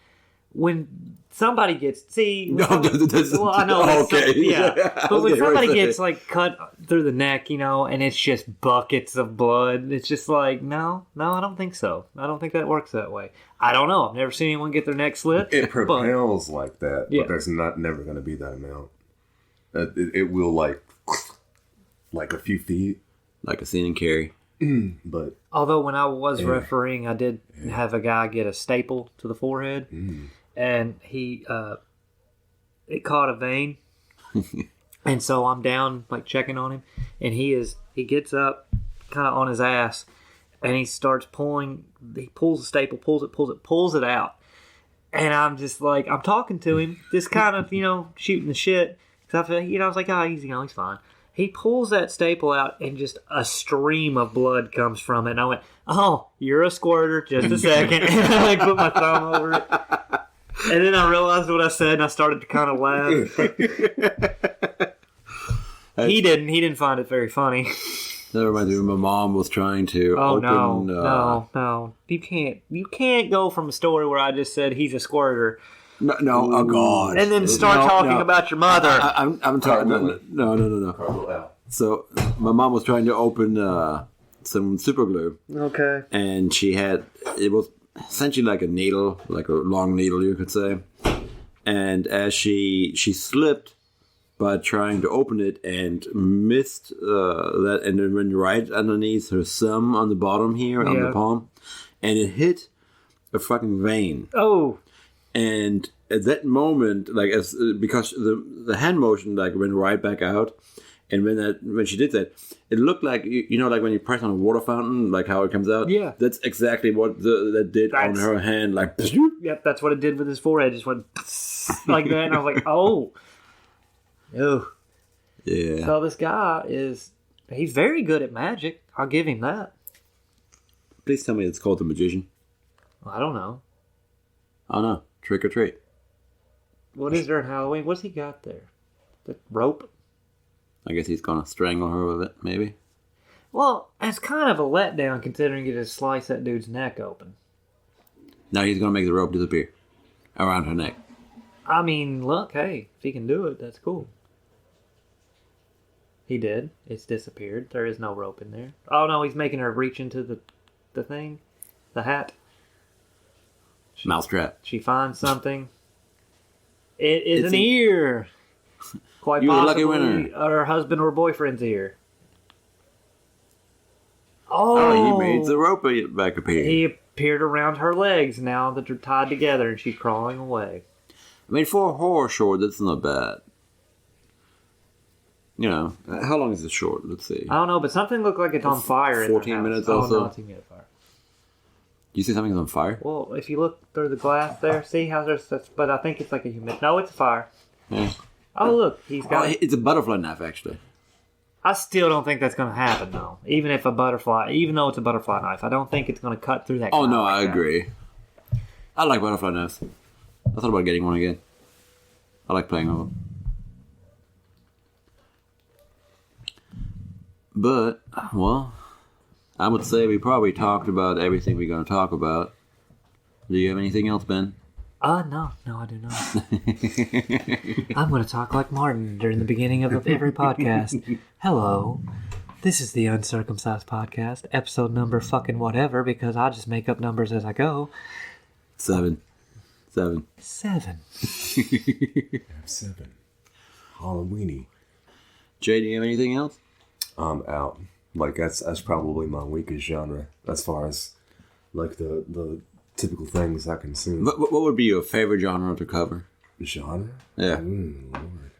when somebody gets... See... No, that's... Well, I know. Okay. Yeah. But when somebody gets, like, cut through the neck, you know, and it's just buckets of blood, it's just like, no, I don't think so. I don't think that works that way. I don't know. I've never seen anyone get their neck slit. It propels like that, Yeah. but there's never going to be that amount. It will, like a few feet. Like a scene in Carrie. But Although when I was refereeing, I did have a guy get a staple to the forehead, and he it caught a vein, and so I'm down like checking on him, and he gets up kind of on his ass, and he starts pulling. He pulls the staple, pulls it out, and I'm just like, I'm talking to him, just kind of shooting the shit, because I feel I was like, oh, he's fine. He pulls that staple out, and just a stream of blood comes from it. And I went, oh, you're a squirter. Just a second. And I put my thumb over it. And then I realized what I said, and I started to kind of laugh. He didn't find it very funny. That reminds me when my mom was trying to open... No. You can't go from a story where I just said he's a squirter... No, oh God. And then start talking about your mother. I'm talking... No. So, my mom was trying to open some super glue. Okay. And she had... It was essentially like a needle, like a long needle, you could say. And as she slipped by trying to open it and missed that, and then went right underneath her thumb on the bottom here, on the palm. And it hit a fucking vein. Oh. And at that moment, like because the hand motion like went right back out, and when she did that, it looked like like when you press on a water fountain, like how it comes out. Yeah, that's exactly what that did on her hand. Like, yep, that's what it did with his forehead. Just went like that, and I was like, oh, yeah. So this guy he's very good at magic. I'll give him that. Please tell me it's called the Magician. I don't know. Oh no. Trick or treat. What is there in Halloween? What's he got there? The rope? I guess he's gonna strangle her with it, maybe. Well, it's kind of a letdown considering you just slice that dude's neck open. Now he's gonna make the rope disappear around her neck. I mean, look, hey, if he can do it, that's cool. He did. It's disappeared. There is no rope in there. Oh no, he's making her reach into the thing, the hat. Mousetrap. She finds something. It is an ear. Quite You're possibly a lucky winner. her husband or boyfriend's ear. Oh, he made the rope back appear. He appeared around her legs now that they're tied together and she's crawling away. I mean, for a horror short, that's not bad. How long is the short? Let's see. I don't know, but something looked like it's on fire. 14 minutes or also? No, it's on fire. You see something's on fire? Well, if you look through the glass there, see how there's such... But I think it's like a humid... No, it's a fire. Yeah. Oh, look. He's got... It's a butterfly knife, actually. I still don't think that's going to happen, though. Even though it's a butterfly knife, I don't think it's going to cut through that. Oh, no, I agree. I like butterfly knives. I thought about getting one again. I like playing with them. But, well... I would say we probably talked about everything we're going to talk about. Do you have anything else, Ben? No, I do not. I'm going to talk like Martin during the beginning of every podcast. Hello, this is the Uncircumcised Podcast, episode number fucking whatever, because I just make up numbers as I go. 7. 7. Halloweeny. Jay, do you have anything else? I'm out. Like, that's probably my weakest genre as far as, like, the typical things I consume. What would be your favorite genre to cover? Genre? Yeah. Lord.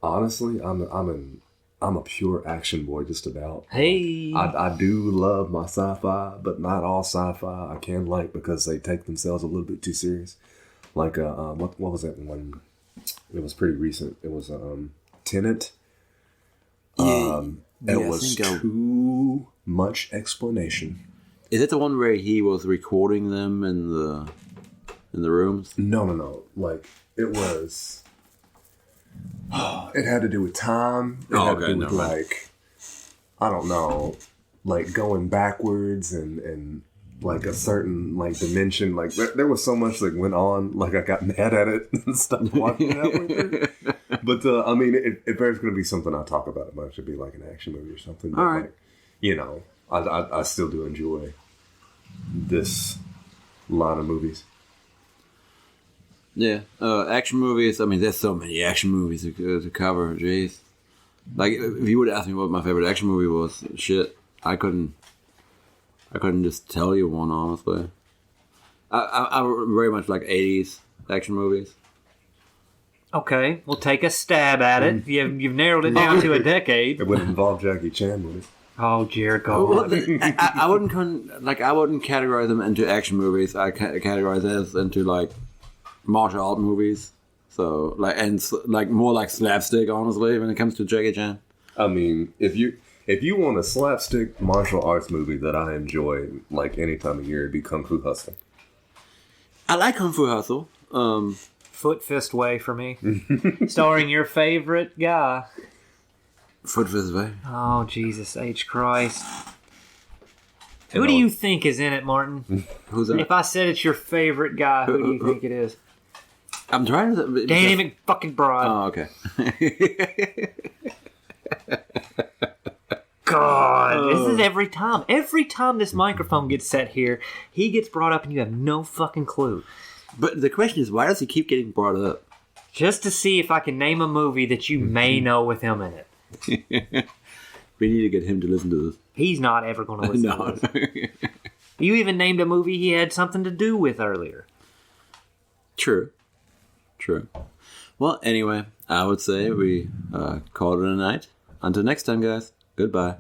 Honestly, I'm an I'm a pure action boy, just about. Hey. I do love my sci-fi, but not all sci-fi I can like because they take themselves a little bit too serious. Like, what was that one? It was pretty recent. It was Tenet. It was too much explanation. Is it the one where he was recording them in the rooms? No. Like, it was... It had to do with time. It had to do with, like... I don't know. Like, going backwards and like, a certain, like, dimension. Like, there was so much that went on. Like, I got mad at it and stopped watching it halfway through. But, I mean, if there's going to be something I talk about, it might should be, like, an action movie or something. But, all right. Like, you know... I still do enjoy this line of movies. Yeah, action movies. I mean, there's so many action movies to cover. Jeez, like if you would ask me what my favorite action movie was, shit, I couldn't just tell you one honestly. I very much like 80s action movies. Okay, we'll take a stab at it. You've narrowed it down to a decade. It wouldn't involve Jackie Chan, would it? Oh, Jericho. Well, I wouldn't categorize them into action movies. I categorize them into like martial art movies. So like more like slapstick, honestly, when it comes to Jackie Chan. I mean, if you want a slapstick martial arts movie that I enjoy, like any time of year, it'd be Kung Fu Hustle. I like Kung Fu Hustle. Foot Fist Way for me. Starring your favorite guy. Foot Fist Way. Oh, Jesus H. Christ. Who do you think is in it, Martin? Who's that? If I said it's your favorite guy, who do you think it is? I'm trying to... Danny McFucking-Bride. Oh, okay. God, this is every time. Every time this microphone gets set here, he gets brought up and you have no fucking clue. But the question is, why does he keep getting brought up? Just to see if I can name a movie that you may know with him in it. We need to get him to listen to this. He's not ever going to listen to this. You even named a movie he had something to do with earlier. True. Well, anyway, I would say we call it a night. Until next time, guys. Goodbye.